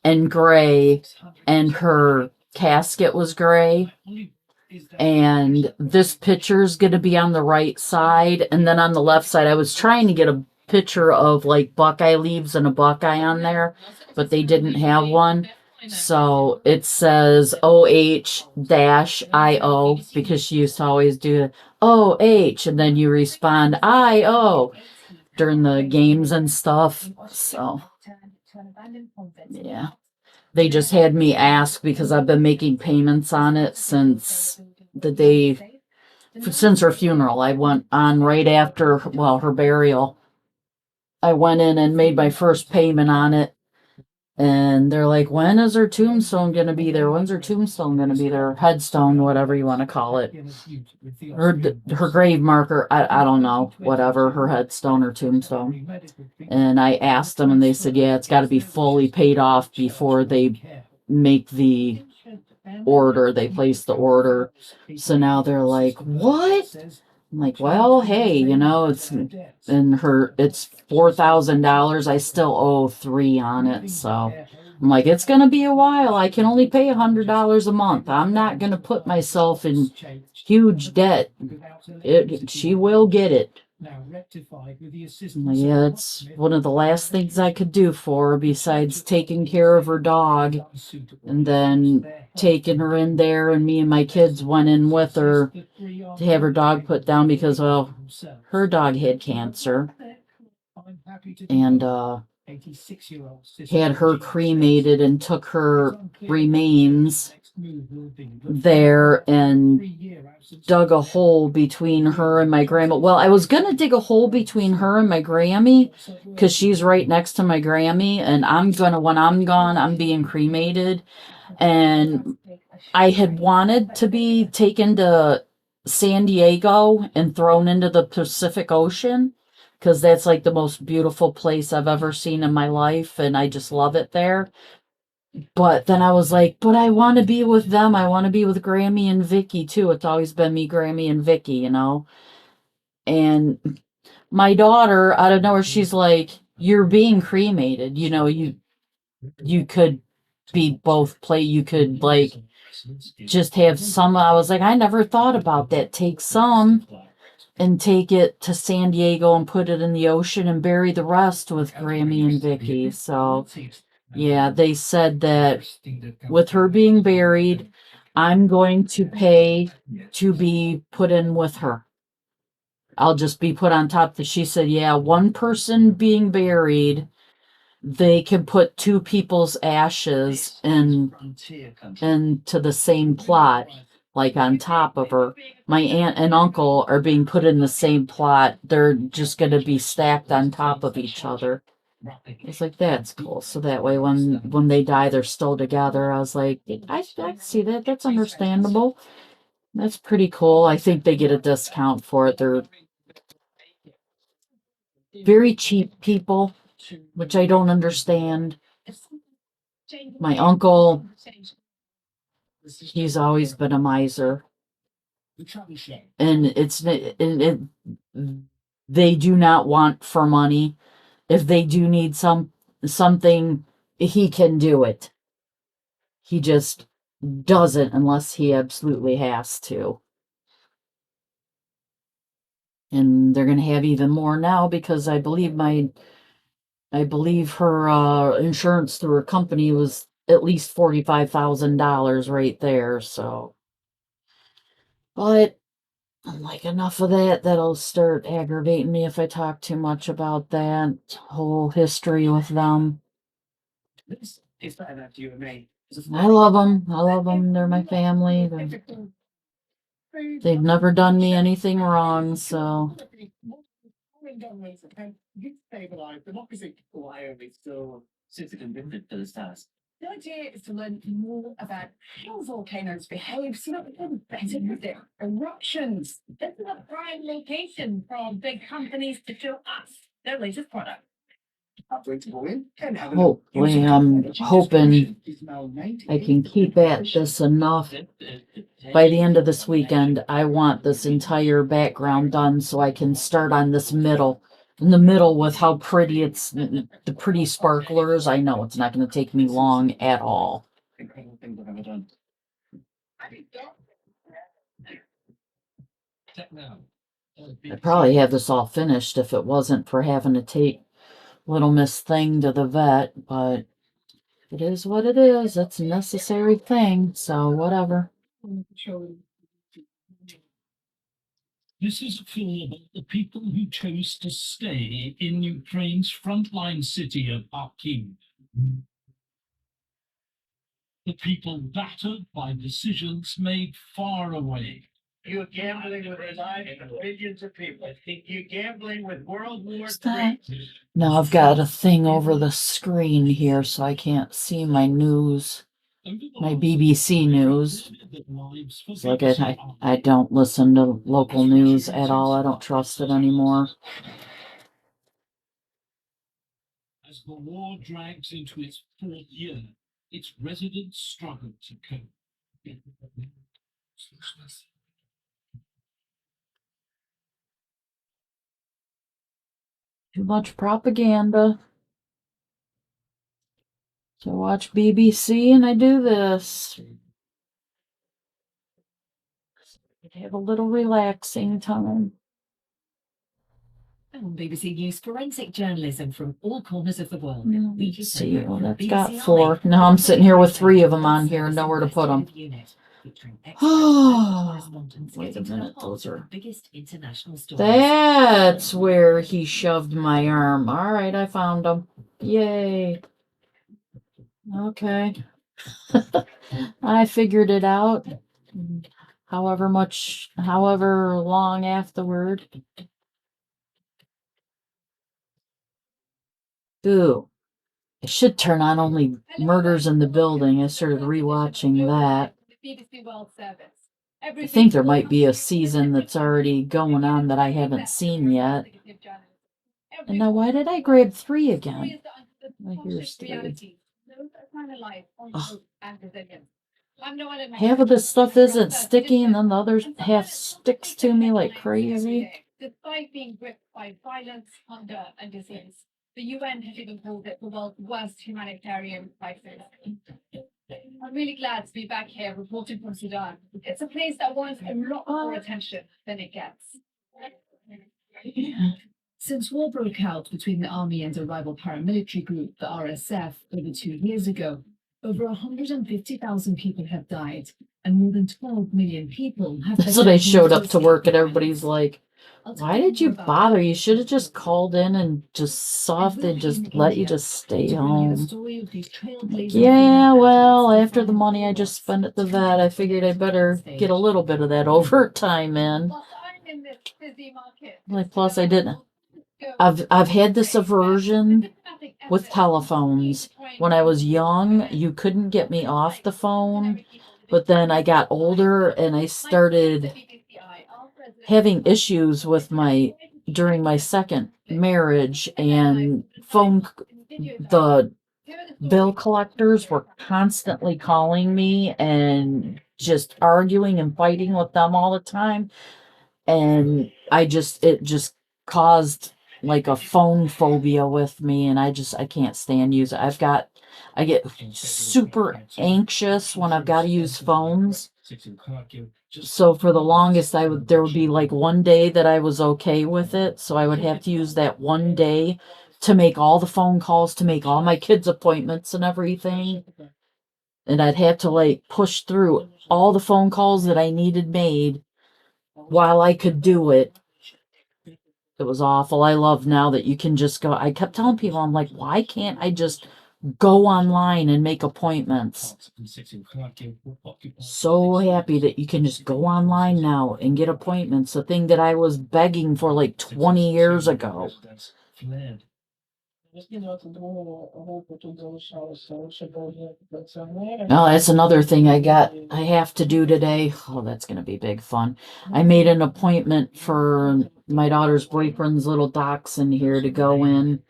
and gray, and her casket was gray. And this picture is going to be on the right side, and then on the left side, I was trying to get a picture of like Buckeye leaves and a Buckeye on there, but they didn't have one. So it says OH-IO because she used to always do OH and then you respond IO during the games and stuff. So yeah, they just had me ask because I've been making payments on it since the day, since her funeral. I went on right after, her burial. I went in and made my first payment on it. And they're like, when is her tombstone going to be there? When's her tombstone going to be there? Headstone, whatever you want to call it. Her grave marker, I don't know, whatever, her headstone or tombstone. And I asked them and they said, yeah, it's got to be fully paid off before they make the order. They place the order. So now they're like, what? I'm like, well, hey, it's $4,000. I still owe $3,000 on it. So I'm like, it's going to be a while. I can only pay $100 a month. I'm not going to put myself in huge debt. She will get it. Yeah, it's one of the last things I could do for her besides taking care of her dog and then taking her in there, and me and my kids went in with her to have her dog put down because, her dog had cancer. and had her cremated and took her remains there and dug a hole between her and my grandma. Well, I was gonna dig a hole between her and my Grammy because she's right next to my Grammy, and when I'm gone, I'm being cremated. And I had wanted to be taken to San Diego and thrown into the Pacific Ocean because that's like the most beautiful place I've ever seen in my life, and I just love it there. But then I was like, but I want to be with them. I want to be with Grammy and Vicky too. It's always been me, Grammy, and Vicky, you know. And my daughter, out of nowhere, she's like, "You're being cremated. You know, you could be both play. You could like just have some." I was like, I never thought about that. Take some and take it to San Diego and put it in the ocean and bury the rest with Grammy and Vicky. So yeah, they said that with her being buried, I'm going to pay to be put in with her. I'll just be put on top. She said, yeah, one person being buried, they can put two people's ashes into the same plot, like on top of her. My aunt and uncle are being put in the same plot. They're just going to be stacked on top of each other. It's like, that's cool. So that way when they die, they're still together. I was like, I see that. That's understandable. That's pretty cool. I think they get a discount for it. They're very cheap people, which I don't understand. My uncle, he's always been a miser. And they do not want for money. If they do need something, he can do it. He just doesn't unless he absolutely has to. And they're going to have even more now because I believe her insurance through her company was at least $45,000 right there. So, but I'm like, enough of that. That'll start aggravating me if I talk too much about that whole history with them. I love them. I love them. They're my family. They've never done me anything wrong, so. The idea is to learn more about how volcanoes behave so that we can better predict eruptions. This is a prime location for big companies to show us their latest product. Hopefully, I'm hoping I can keep at this enough. By the end of this weekend, I want this entire background done so I can start on this middle. In the middle with how pretty it's, the pretty sparklers. I know it's not going to take me long at all. I'd probably have this all finished if it wasn't for having to take Little Miss Thing to the vet, but it is what it is. It's a necessary thing, so whatever. This is a film about the people who chose to stay in Ukraine's frontline city of Kharkiv. The people battered by decisions made far away. You're gambling with the lives of millions of people. You're gambling with World War What's that? Now I've got a thing over the screen here so I can't see my news. My BBC news. It's like I don't listen to local news at all. I don't trust it anymore. As the war drags into its fourth year, its residents struggle to cope. Too much propaganda. So I watch BBC and I do this. Have a little relaxing time. BBC News forensic journalism from all corners of the world. Let's see, well, that's got 4. Now I'm sitting here with 3 of them on here and nowhere to put them. Wait a getting to the minute, heart those of are. the biggest international stories. That's where he shoved my arm. All right, I found him. Yay. Okay. I figured it out. However long afterward. Ooh. I should turn on only Murders in the Building. I started rewatching that. BBC World Service. I think there might be a season that's already going on that I haven't seen yet. And now why did I grab 3 again? Here's 3. Ugh. Half of this stuff isn't sticky and then the other half sticks to me like crazy. Despite being gripped by violence, hunger, and disease, the UN has even called it the world's worst humanitarian crisis. I'm really glad to be back here reporting from Sudan. It's a place that wants a lot more attention than it gets. Since war broke out between the army and a rival paramilitary group, the RSF, over 2 years ago, over 150,000 people have died, and more than 12 million people have. So they showed up to work and everybody's like, why did you bother? You should have just called in and just saw if they'd just let you just stay home. Like, yeah, well, after the money I just spent at the vet, I figured I better get a little bit of that overtime in. Like, plus I didn't. I've had this aversion with telephones. When I was young, you couldn't get me off the phone, but then I got older and I started having issues with during my second marriage, and the bill collectors were constantly calling me and just arguing and fighting with them all the time. And it just caused like a phone phobia with me, and I can't stand use it. I get super anxious when I've got to use phones. So for the longest, there would be like one day that I was okay with it. So I would have to use that one day to make all the phone calls, to make all my kids' appointments and everything. And I'd have to like push through all the phone calls that I needed made while I could do it. It was awful. I love now that you can just go. I kept telling people, I'm like, why can't I just go online and make appointments? So happy that you can just go online now and get appointments, a thing that I was begging for like 20 years ago. Oh, that's another thing I have to do today. Oh, that's going to be big fun. I made an appointment for my daughter's boyfriend's little dachshund here to go in,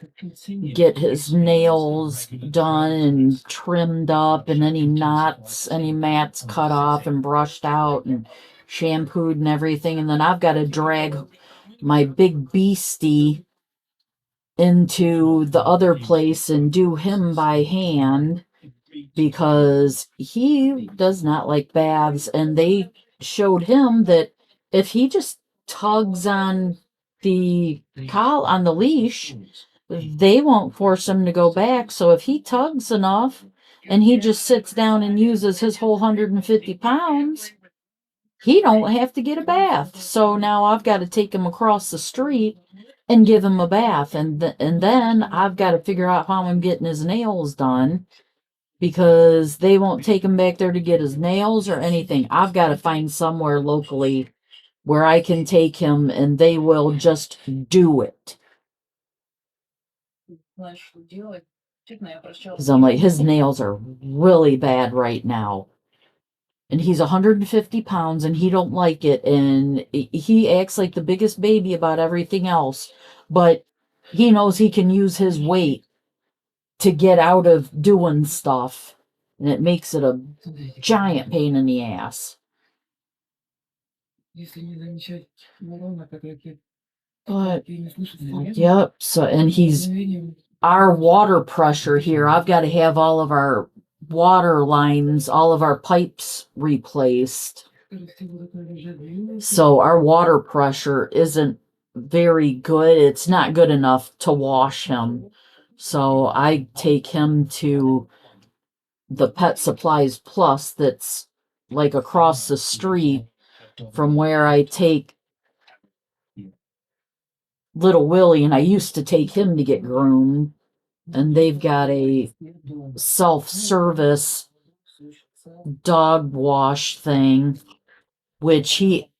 get his nails done and trimmed up, and any mats cut off and brushed out and shampooed and everything. And then I've got to drag my big beastie into the other place and do him by hand because he does not like baths. And they showed him that if he just tugs on the on the leash, they won't force him to go back. So if he tugs enough and he just sits down and uses his whole 150 pounds, he don't have to get a bath. So now I've got to take him across the street and give him a bath. And then I've got to figure out how I'm getting his nails done, because they won't take him back there to get his nails or anything. I've got to find somewhere locally where I can take him and they will just do it. Because I'm like, his nails are really bad right now. And he's 150 pounds and he don't like it. And he acts like the biggest baby about everything else. But he knows he can use his weight to get out of doing stuff. And it makes it a giant pain in the ass. But, yep. So, and our water pressure here, I've got to have all of our water lines, all of our pipes replaced. So our water pressure isn't very good. It's not good enough to wash him. So I take him to the Pet Supplies Plus that's like across the street, from where I take little Willie, and I used to take him to get groomed, and they've got a self-service dog wash thing, which he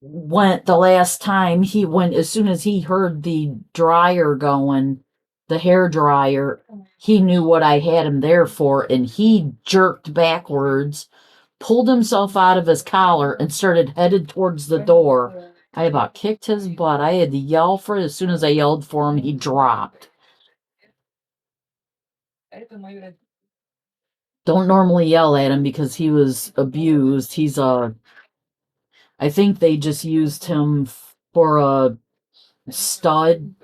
went the last time he went, as soon as he heard the dryer going, the hair dryer, he knew what I had him there for, and he jerked backwards, pulled himself out of his collar, and started headed towards the door. I about kicked his butt. I had to yell for it. As soon as I yelled for him, he dropped. Don't normally yell at him because he was abused. I think they just used him for a stud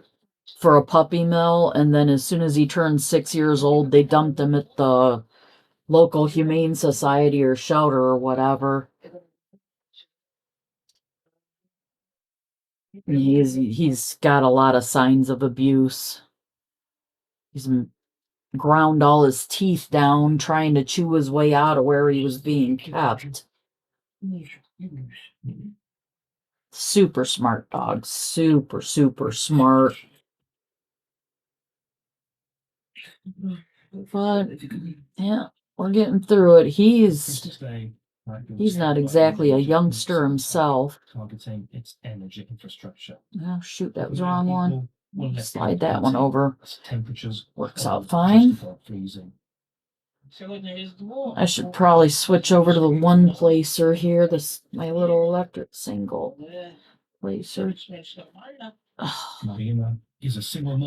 for a puppy mill, and then as soon as he turned 6 years old, they dumped him at the local humane society or shelter or whatever. He's got a lot of signs of abuse. He's ground all his teeth down trying to chew his way out of where he was being kept. Super smart dog. Super, super smart. But, yeah, we're getting through it. He's not exactly a youngster himself. Targeting its energy infrastructure. Oh, shoot, that was the wrong one. Slide that one over. Temperatures Works out fine. I should probably switch over to the one placer here. This my little electric single placer.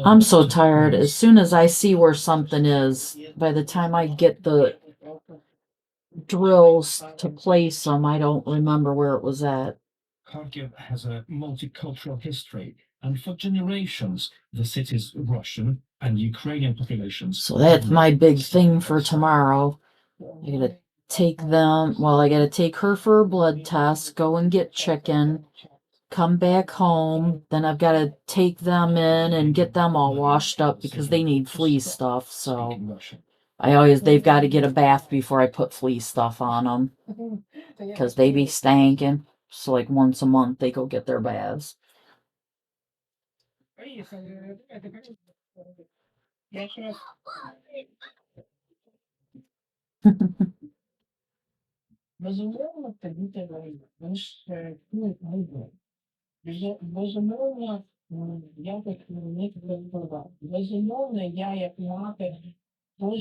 I'm so tired. As soon as I see where something is, by the time I get the drills to place them, I don't remember where it was at. Kharkiv has a multicultural history, and for generations, the city's Russian and Ukrainian populations. So that's my big thing for tomorrow. I gotta take them, well, I gotta take her for a blood test, go and get chicken, come back home, then I've gotta take them in and get them all washed up because they need flea stuff, so they've got to get a bath before I put flea stuff on them, because they be stanking, so like once a month they go get their baths. I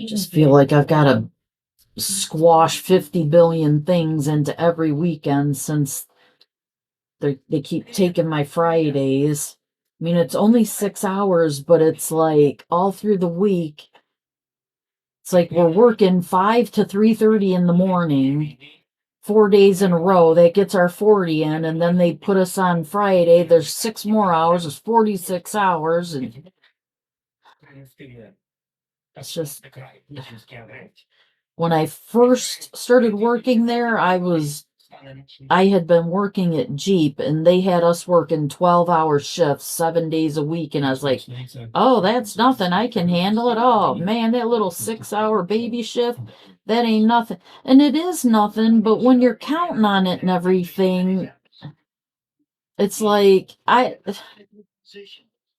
just feel like I've got to squash 50 billion things into every weekend since they keep taking my Fridays. I mean, it's only 6 hours, but it's like all through the week. It's like we're working 5 to 3:30 in the morning, 4 days in a row. That gets our 40 in, and then they put us on Friday. There's 6 more hours. It's 46 hours, and it's just, when I first started working there, I had been working at Jeep, and they had us working 12-hour shifts 7 days a week, and I was like, oh, that's nothing. I can handle it. Oh, man, that little 6-hour baby shift, that ain't nothing. And it is nothing, but when you're counting on it and everything, it's like,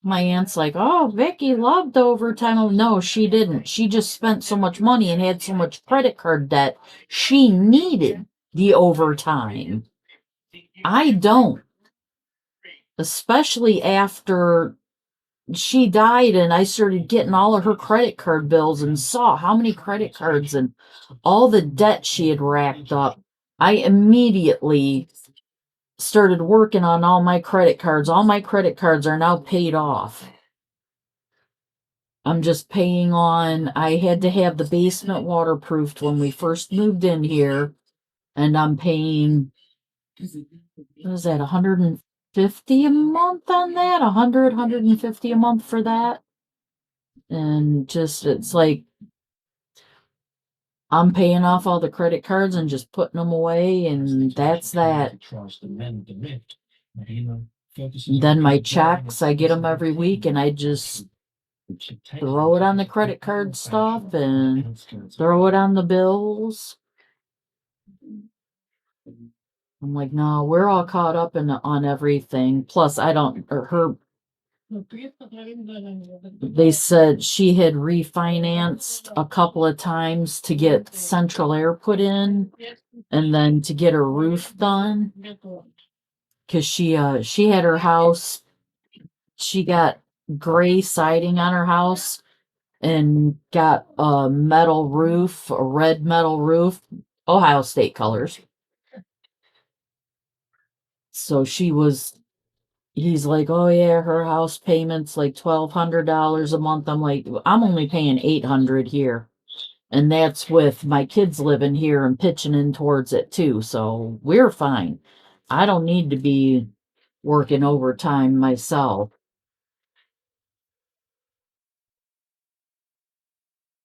my aunt's like, oh, Vicky loved overtime. Oh, no, she didn't. She just spent so much money and had so much credit card debt. She needed the overtime. I don't. Especially after she died and I started getting all of her credit card bills and saw how many credit cards and all the debt she had racked up. I immediately started working on all my credit cards. All my credit cards are now paid off. I'm just paying on, I had to have the basement waterproofed when we first moved in here, and I'm paying, what is that, 150 a month on that? 150 a month for that? And just, it's like, I'm paying off all the credit cards and just putting them away, and that's that. Then my checks, I get them every week, and I just throw it on the credit card stuff and throw it on the bills. I'm like, no, we're all caught up on everything. Plus, I don't, or her, they said she had refinanced a couple of times to get central air put in and then to get her roof done. Cause she had her house, she got gray siding on her house and got a metal roof, a red metal roof, Ohio State colors. So he's like, oh yeah, her house payment's like $1,200 a month. I'm like, I'm only paying $800 here. And that's with my kids living here and pitching in towards it too. So we're fine. I don't need to be working overtime myself.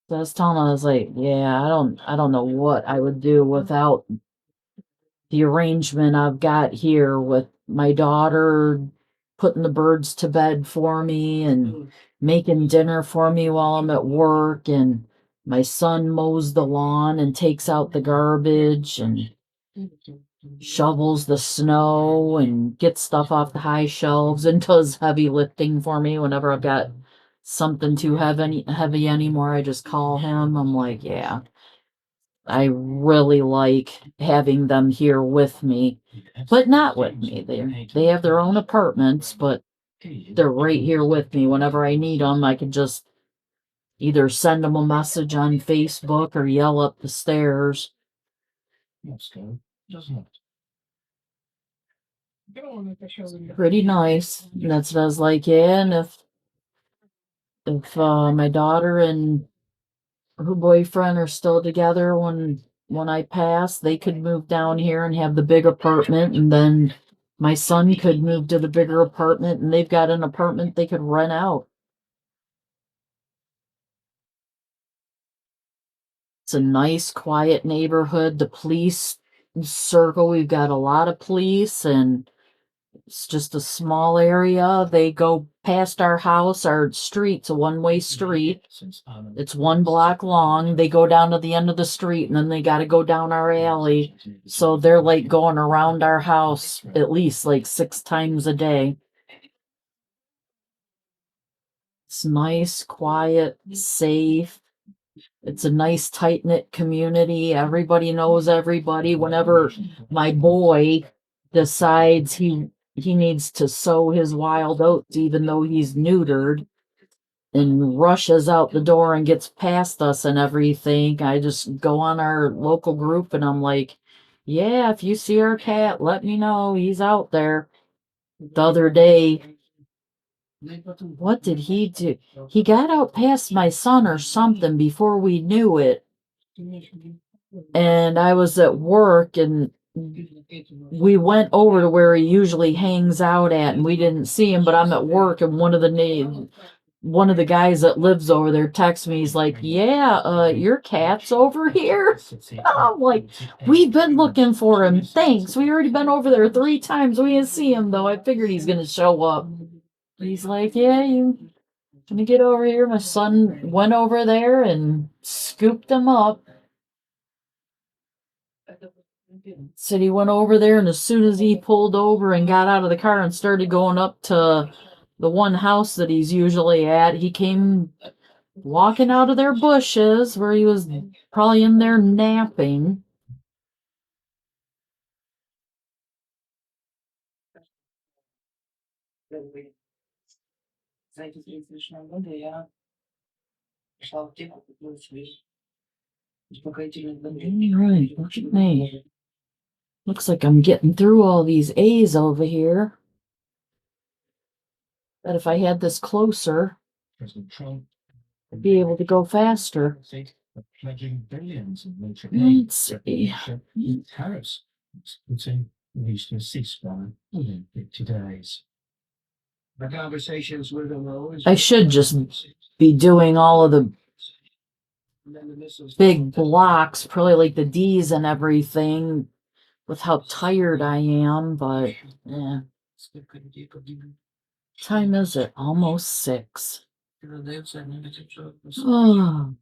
So I was telling her, I was like, yeah, I don't know what I would do without the arrangement I've got here with my daughter putting the birds to bed for me and making dinner for me while I'm at work, and my son mows the lawn and takes out the garbage and shovels the snow and gets stuff off the high shelves and does heavy lifting for me whenever I've got something too heavy anymore. I just call him. I'm like, yeah. I really like having them here with me, but not with me. They have their own apartments, but they're right here with me. Whenever I need them, I can just either send them a message on Facebook or yell up the stairs. Pretty nice. And that's what I was like, yeah. And if my daughter and her boyfriend are still together when I pass, they could move down here and have the big apartment, and then my son could move to the bigger apartment, and they've got an apartment they could rent out. It's a nice, quiet neighborhood. The police circle, we've got a lot of police, and it's just a small area. They go past our house. Our street's a one-way street. It's 1 block long. They go down to the end of the street and then they got to go down our alley. So they're like going around our house at least like 6 times a day. It's nice, quiet, safe. It's a nice tight-knit community. Everybody knows everybody. Whenever my boy decides he needs to sow his wild oats, even though he's neutered, and rushes out the door and gets past us and everything, I just go on our local group and I'm like, yeah, if you see our cat, let me know. He's out there. The other day, what did he do? He got out past my son or something before we knew it. And I was at work and we went over to where he usually hangs out at and we didn't see him, but I'm at work and one of the guys that lives over there texts me. He's like, yeah, your cat's over here. I'm like, we've been looking for him. Thanks. We already been over there 3 times. We didn't see him though. I figured he's gonna show up. He's like, yeah, you gonna get over here. My son went over there and scooped him up. Said he went over there, and as soon as he pulled over and got out of the car and started going up to the one house that he's usually at, he came walking out of their bushes where he was probably in there napping. Right, look at me. Looks like I'm getting through all these A's over here. But if I had this closer, I'd be able to go faster. Let's see. Tariffs Putin needs to ceasefire within 50 days. The conversations with them I should just be doing all of the big blocks, probably like the D's and everything, with how tired I am, but yeah. Time is it? Almost 6. Oh.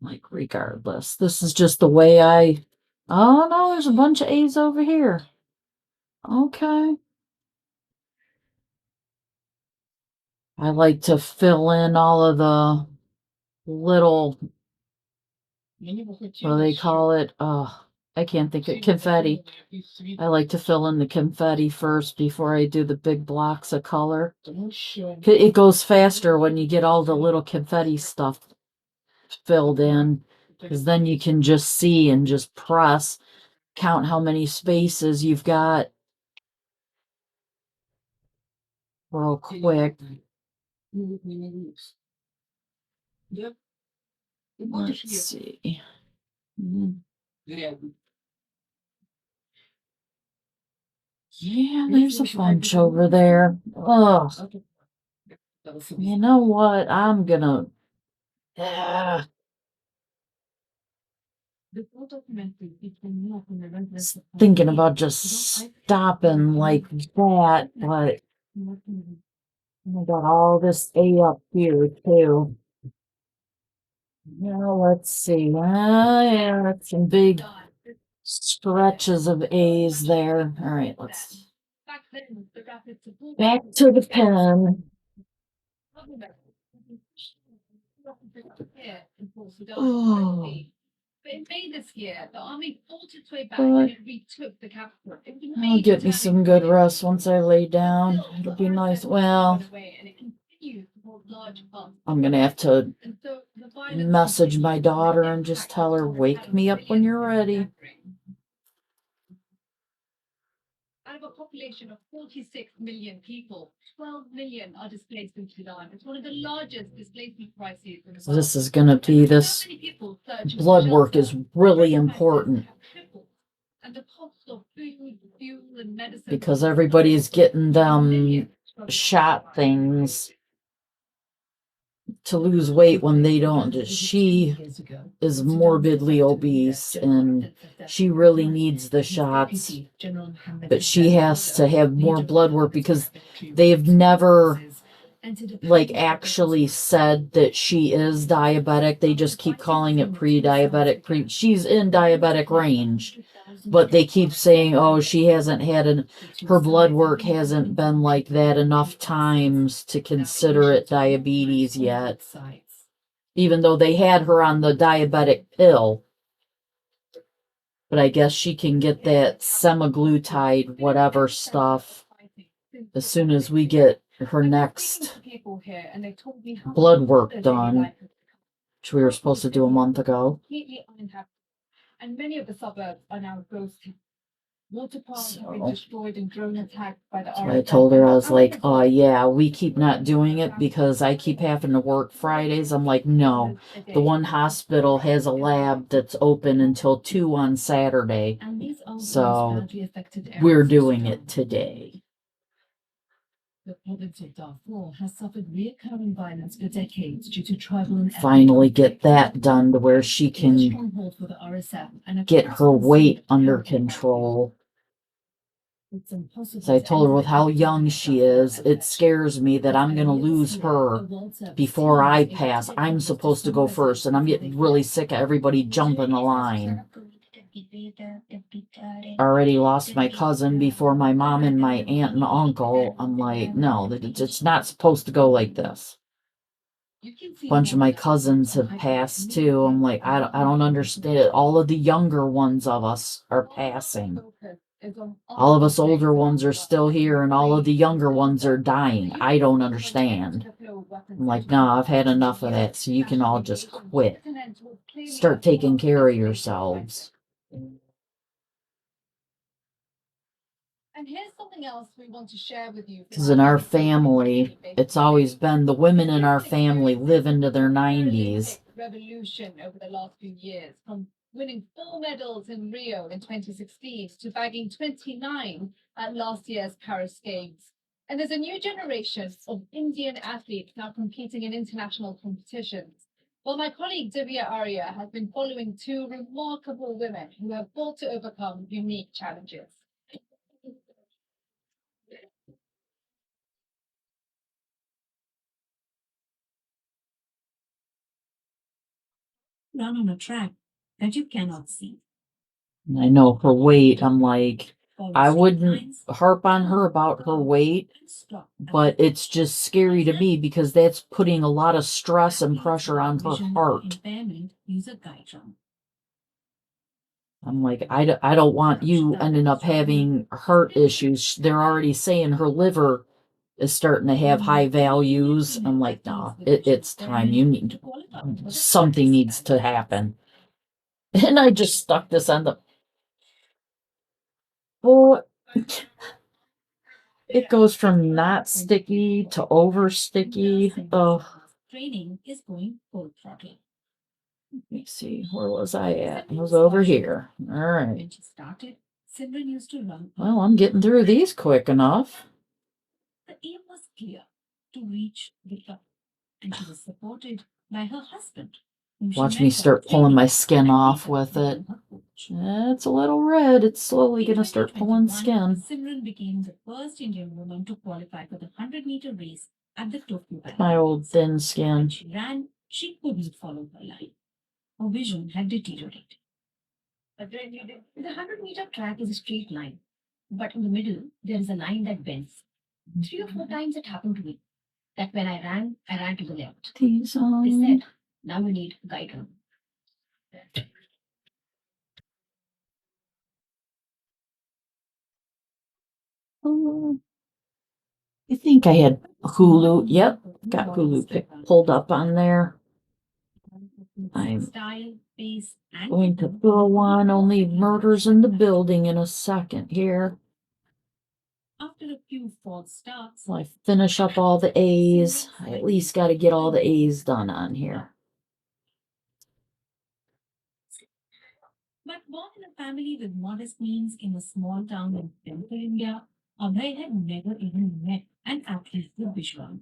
Like, regardless, this is just the way I Oh no, there's a bunch of A's over here. Okay. I like to fill in all of the little, what do they call it? I can't think of confetti. I like to fill in the confetti first before I do the big blocks of color. It goes faster when you get all the little confetti stuff filled in, because then you can just see and just press, count how many spaces you've got real quick. Yep. Let's see. Yeah, there's a bunch over there. Ugh. You know what? I'm gonna. Thinking about just stopping like that, but I got all this A up here too. Now let's see. Yeah, that's some big stretches of A's there. All right, let's back to the pen. Oh. But in May this year, the army fought its way back But and it retook the capital. It was a I'll major get me turning some good point. rest once I lay down. Still, It'll the be nice. RSF Well, got away and it continues to hold large parts. I'm gonna have to And so the violence message my continues, daughter the and just impact tell her, on wake me up when you're ready. Out of a population of 46 million people, 12 million are displaced in Sudan. It's one of the largest displacement crises in the So world. this is gonna be this So many people searching for blood work shelter. is really Prices important have tripled, and the cost of food, fuel, and medicine because everybody's getting them shot things to lose weight when they don't. She is morbidly obese and she really needs the shots, but she has to have more blood work because they've never like actually said that she is diabetic. They just keep calling it pre-diabetic. She's in diabetic range, but they keep saying, oh, she hasn't had her blood work hasn't been like that enough times to consider it diabetes yet, even though they had her on the diabetic pill. But I guess she can get that semaglutide whatever stuff as soon as we get her next blood work done, which we were supposed to do a month ago. And many of the suburbs are now ghost towns. Water parks have been destroyed in drone attacks by the So I told her, I was like, oh yeah, we keep not doing it because I keep having to work Fridays. I'm like, no, the one hospital has a lab that's open until 2 on Saturday. So we're doing it today. The province of Darfur has suffered recurring violence for decades due to tribal and Finally get that done to where she can get her weight under control. So I told her with how young she is, it scares me that I'm going to lose her before I pass. I'm supposed to go first, and I'm getting really sick of everybody jumping the line. I already lost my cousin before my mom and my aunt and uncle. I'm like, no, it's not supposed to go like this. A bunch of my cousins have passed too. I'm like, I don't understand it. All of the younger ones of us are passing. All of us older ones are still here and all of the younger ones are dying. I don't understand. I'm like, no, I've had enough of that, so you can all just quit. Start taking care of yourselves. And here's something else we want to share with you. Because in our family, it's always been the women in our family live into their 90s. Revolution over the last few years, from winning 4 medals in Rio in 2016 to bagging 29 at last year's Paris Games. And there's a new generation of Indian athletes now competing in international competitions. Well, my colleague Divya Arya has been following 2 remarkable women who have fought to overcome unique challenges. Run on a track that you cannot see. And I know her weight. I'm like, I wouldn't harp on her about her weight, but it's just scary to me because that's putting a lot of stress and pressure on her heart. I'm like, I don't want you ending up having heart issues. They're already saying her liver is starting to have high values. I'm like, no, it's time. Something needs to happen. And I just stuck this on the boy. It goes from not sticky to over sticky. Oh, Training is going full throttle. let me see. Where was I at? I was over here. All right. When she started, Simran used to run. Well, I'm getting through these quick enough. The aim was clear, to reach the top, and she was supported by her husband. whom she Watch met me while start pulling training my skin and off later with it. became her coach. It's a little red. It's slowly In gonna start pulling 2021, skin. Simran became the first Indian woman to qualify for the 100-meter race at the Tokyo My old Paralympics. thin When skin. she ran, she couldn't follow her line. Her vision had deteriorated. The 100-meter track is a straight line, but in the middle, there is a line that bends. 3 or 4 times it happened to me that when I ran to the left. These They on. said, now you need a guide run. Oh, I think I had Hulu. Yep, got Hulu pulled up on there. I'm Style, pace, and going to throw on only murders in the building in a second here. after a few false starts, While I finish up all the A's. I at least got to get all the A's done on here. but born in a family with modest means in a small town in central India, Abhay had never even met an athlete with Vishwan.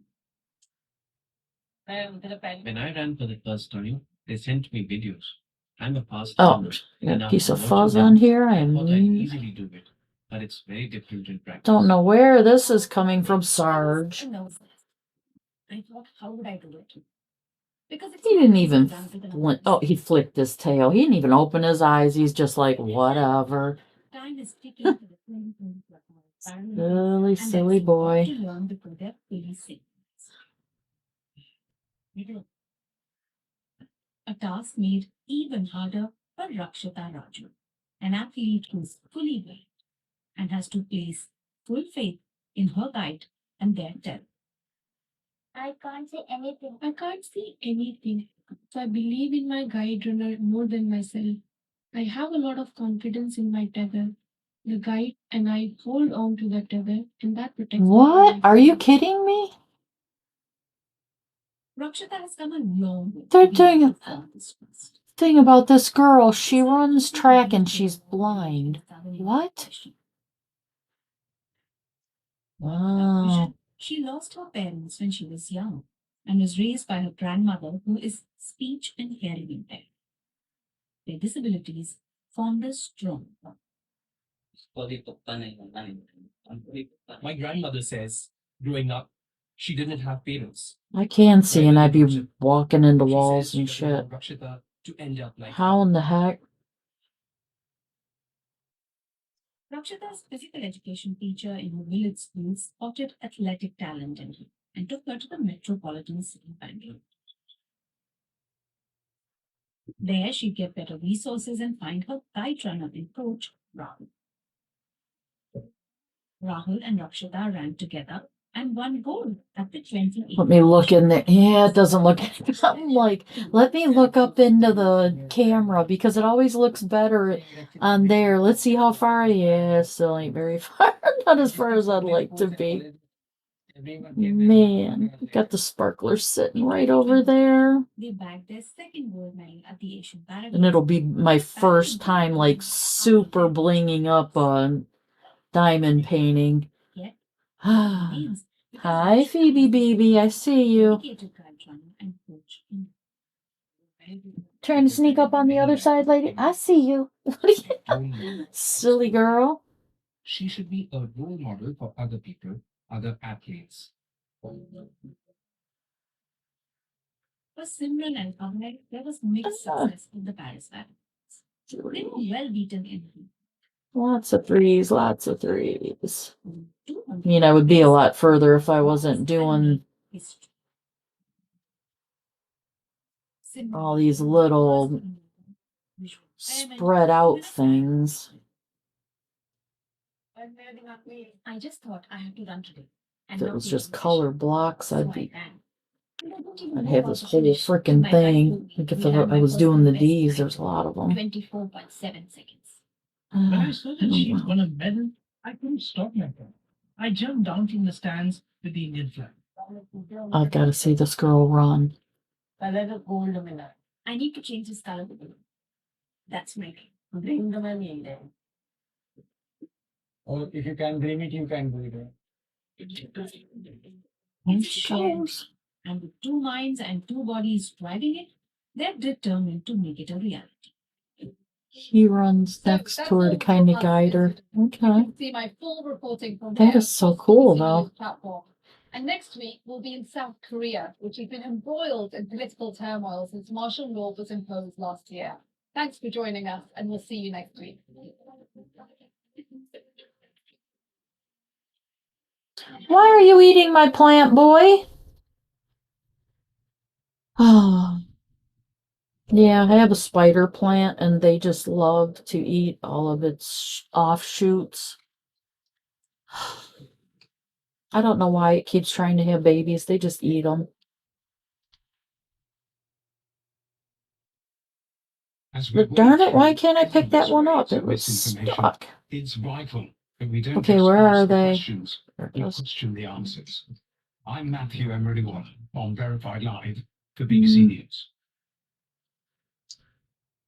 When I ran for the first time, they sent me videos. I'm a fast Oh, runner. got And a after piece of watching fuzz them, on here. I I thought I'd easily do it, but it's very different in practice. don't know where this is coming from, Sarge. I thought, how would I do it? Because it's He didn't not even easy to run with an flint. arm. Oh, he flicked his tail. He didn't even open his eyes. He's just like, whatever. Time is ticking for the 2024 Paralympics, Silly, and silly there's a lot boy. to learn before they're fully safe. A task made even harder for Rakshita Raju, an athlete who's fully well and has to place full faith in her guide and their tell. I can't say anything. I can't see anything. So I believe in my guide runner more than myself. I have a lot of confidence in my tether. The guide and I hold on to the tether, and that protects me from What? my Are you fears. kidding me? Rakshita has come a long way They're to be doing able a to form this trust. thing about this girl. She runs track and she's blind. What? Without Wow. vision, she lost her parents when she was young and was raised by her grandmother, who is speech and hearing impaired. Their disabilities formed a strong bond. My grandmother says, growing up, she didn't have parents. I can see, and I'd be walking into She walls says she and doesn't shit. want Rakshita to end up like How in the heck? Rakshita's physical education teacher in her village school spotted athletic talent in her and took her to the metropolitan city of Bangalore. There, she'd get better resources and find her guide runner and coach, Rahul. Rahul and Rakshita ran together and won gold at the 28th. Let me look in there. Yeah, it doesn't look. I'm like, let me look up into the camera because it always looks better on there. Let's see how far. Yeah, still ain't very far. Not as far as I'd like to be. Man, got the sparklers sitting right over there. They bagged their second gold medal at the Asian Paralympics. And it'll be my first time like super blinging up on diamond painting. Yet, Hi, Phoebe Beebe. I see you. dedicated guide runner and coach in Trying to sneak up on the other side, lady. I see you. Silly girl. she should be a role model for other people, other athletes. For Simran and Abhay, there was mixed success in the Paris Paralympics. They were well beaten in. Lots of threes, lots of threes. I mean, I would be a lot further if I wasn't doing all these little spread out things. I just thought I had to run today. If it was just color blocks, I'd have this whole freaking thing. Like if I was doing the D's, there's a lot of them. 24.7 seconds. When I saw that she'd won a medal, I couldn't stop myself. I jumped down from the stands with the Indian flag. I've got to see this girl run. I need to change this color. That's my thing. Or if you can dream it, you can do it. And It's shared, and with two minds and two bodies driving it, they're determined to make it a reality. He runs next to her to kind of guide her. Okay. See my full reporting from That there is so across the cool, CCU though. platform. And next week we'll be in South Korea, which has been embroiled in political turmoil since martial law was imposed last year. Thanks for joining us, and we'll see you next week. Why are you eating my plant, boy? Oh. Yeah, I have a spider plant and they just love to eat all of its offshoots. I don't know why it keeps trying to have babies. They just eat them. But darn it, why can't I pick that one up? It was stuck. It's vital that we don't Okay, just where ask are the they? questions, There it but goes. question the answers. I'm Matthew Emery on Verified Live for BBC News.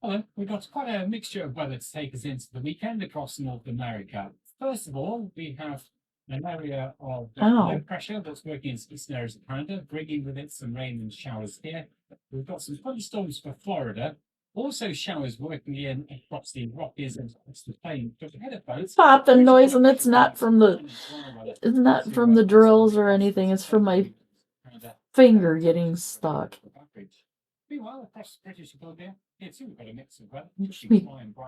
Hello, we've got quite a mixture of weather to take us into the weekend across North America. First of all, we have an area of low pressure that's working in eastern areas of Canada, bringing with it some rain and showers here. We've got some thunderstorms for Florida. Also showers working in across the Rockies and across the plain. But ahead of those, Popping noise, and it's not from the drills or anything. It's from my finger getting stuck. Meanwhile, across British Columbia, it's got a mix of weather. Me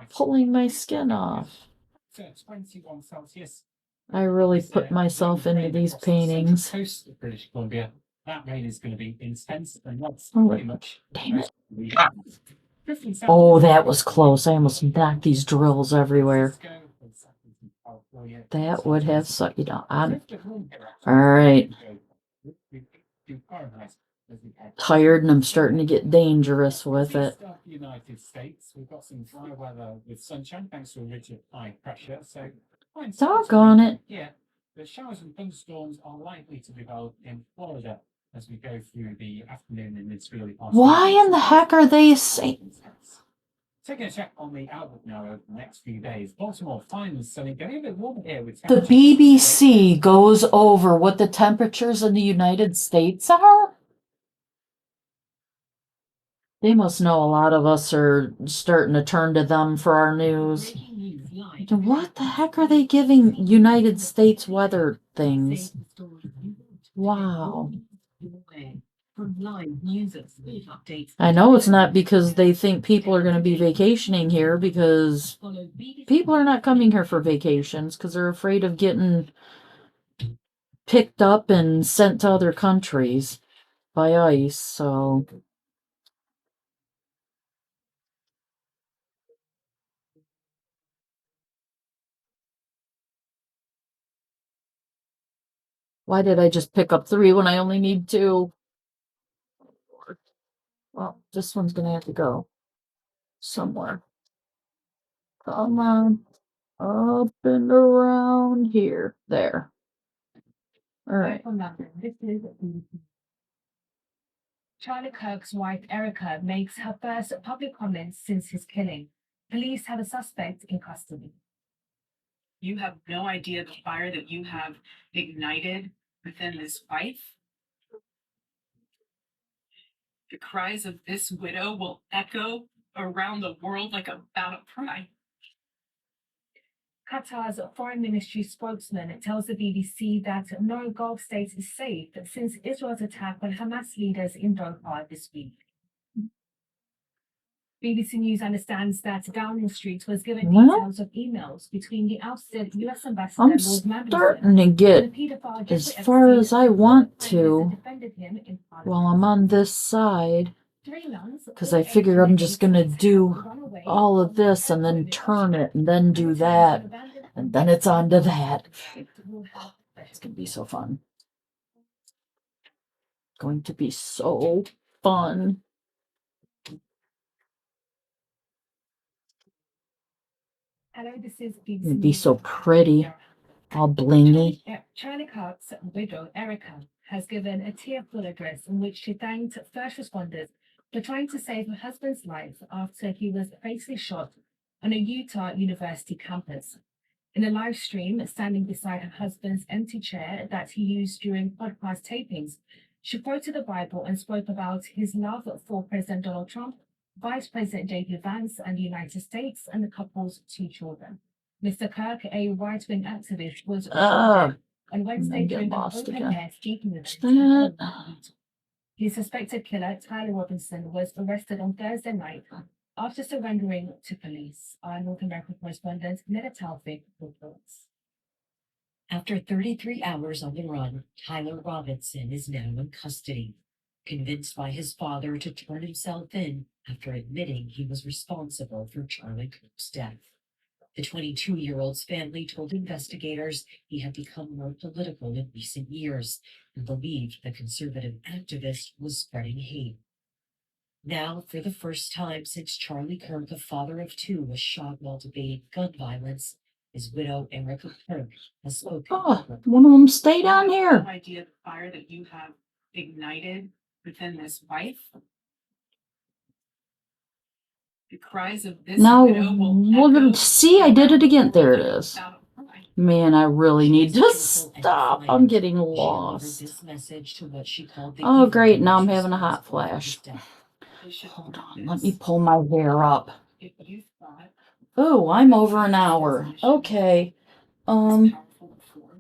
pulling my skin off. So it's 21 Celsius. I really put myself into these paintings. Coast of British Columbia. That rain is going to be intense and that's Oh, pretty much. damn it. Oh, that was close. I almost knocked these drills everywhere. That would have sucked you down. All right. Tired and I'm starting to get dangerous with it. United States, we've got some dry weather with sunshine thanks to a ridge of high pressure. So Doggone it. Yeah, the showers and thunderstorms are likely to develop in Florida as we go through the afternoon and it's really possible. Why in the heck are they saying? Taking a check on the outlook now over the next few days. Baltimore finally sunny, getting a bit warmer here with The BBC goes over what the temperatures in the United States are. They must know a lot of us are starting to turn to them for our news. What the heck are they giving United States weather things? Wow. I know it's not because they think people are going to be vacationing here, because people are not coming here for vacations because they're afraid of getting picked up and sent to other countries by ICE, so... Why did I just pick up 3 when I only need 2? Well, this one's gonna have to go somewhere. Come on. Up and around here. There. All right. Charlie Kirk's wife, Erica, makes her first public comments since his killing. Police have a suspect in custody. You have no idea the fire that you have ignited within this wife. The cries of this widow will echo around the world like a battle cry. Qatar's foreign ministry spokesman tells the BBC that no Gulf state is safe since Israel's attack on Hamas leaders in Doha this week. BBC News understands that Downing Street was given Well, details of emails between the ousted US ambassador I'm Lord Mandelson starting to and get the paedophile as Jeffrey far Epstein as I and want friends to that defended him in while Parliament. I'm on this side. 3 nuns, Because all I figure I'm just aged gonna 8, do have run away all of from this and then turn it and then do that. And then it's on to that. It's gonna be so fun. Going to be so fun. Hello, this is BBC It'd be News. so pretty, all blingy. Charlie Kirk's widow, Erica, has given a tearful address in which she thanked first responders for trying to save her husband's life after he was fatally shot on a Utah University campus. In a live stream, standing beside her husband's empty chair that he used during podcast tapings, she quoted the Bible and spoke about his love for President Donald Trump, Vice President J.D. Vance, and the United States, and the couple's 2 children. Mr. Kirk, a right-wing activist, was shot on Wednesday get during an lost again. open-air speaking event. That- His suspected killer, Tyler Robinson, was arrested on Thursday night after surrendering to police. Our North American correspondent, Netta Talvik, reports. After 33 hours on the run, Tyler Robinson is now in custody, convinced by his father to turn himself in after admitting he was responsible for Charlie Kirk's death. The 22-year-old's family told investigators he had become more political in recent years and believed the conservative activist was spreading hate. Now, for the first time since Charlie Kirk, a father of 2, was shot while debating gun violence, his widow, Erica Kirk, has spoken. Oh, one of them stay down You have here. no idea the fire that you have ignited within this wife. The cries of this Now, widow will well, echo see, I did it again. There it is. without a cry. Man, I really need to Cheerful and stop. I'm defiant, getting she delivered lost. this message to what she called the Oh, evil great. Now I'm force having a hot responsible for flash. his death. They should Hold know on. Let this. me pull my hair up. If you thought Oh, I'm over an hour. Okay. this powerful before,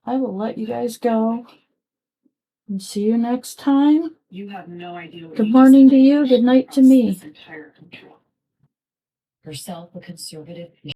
I will let you guys go. And see you next time. you have no idea what Good you morning just to you. Good night to across me. this entire country. Herself a conservative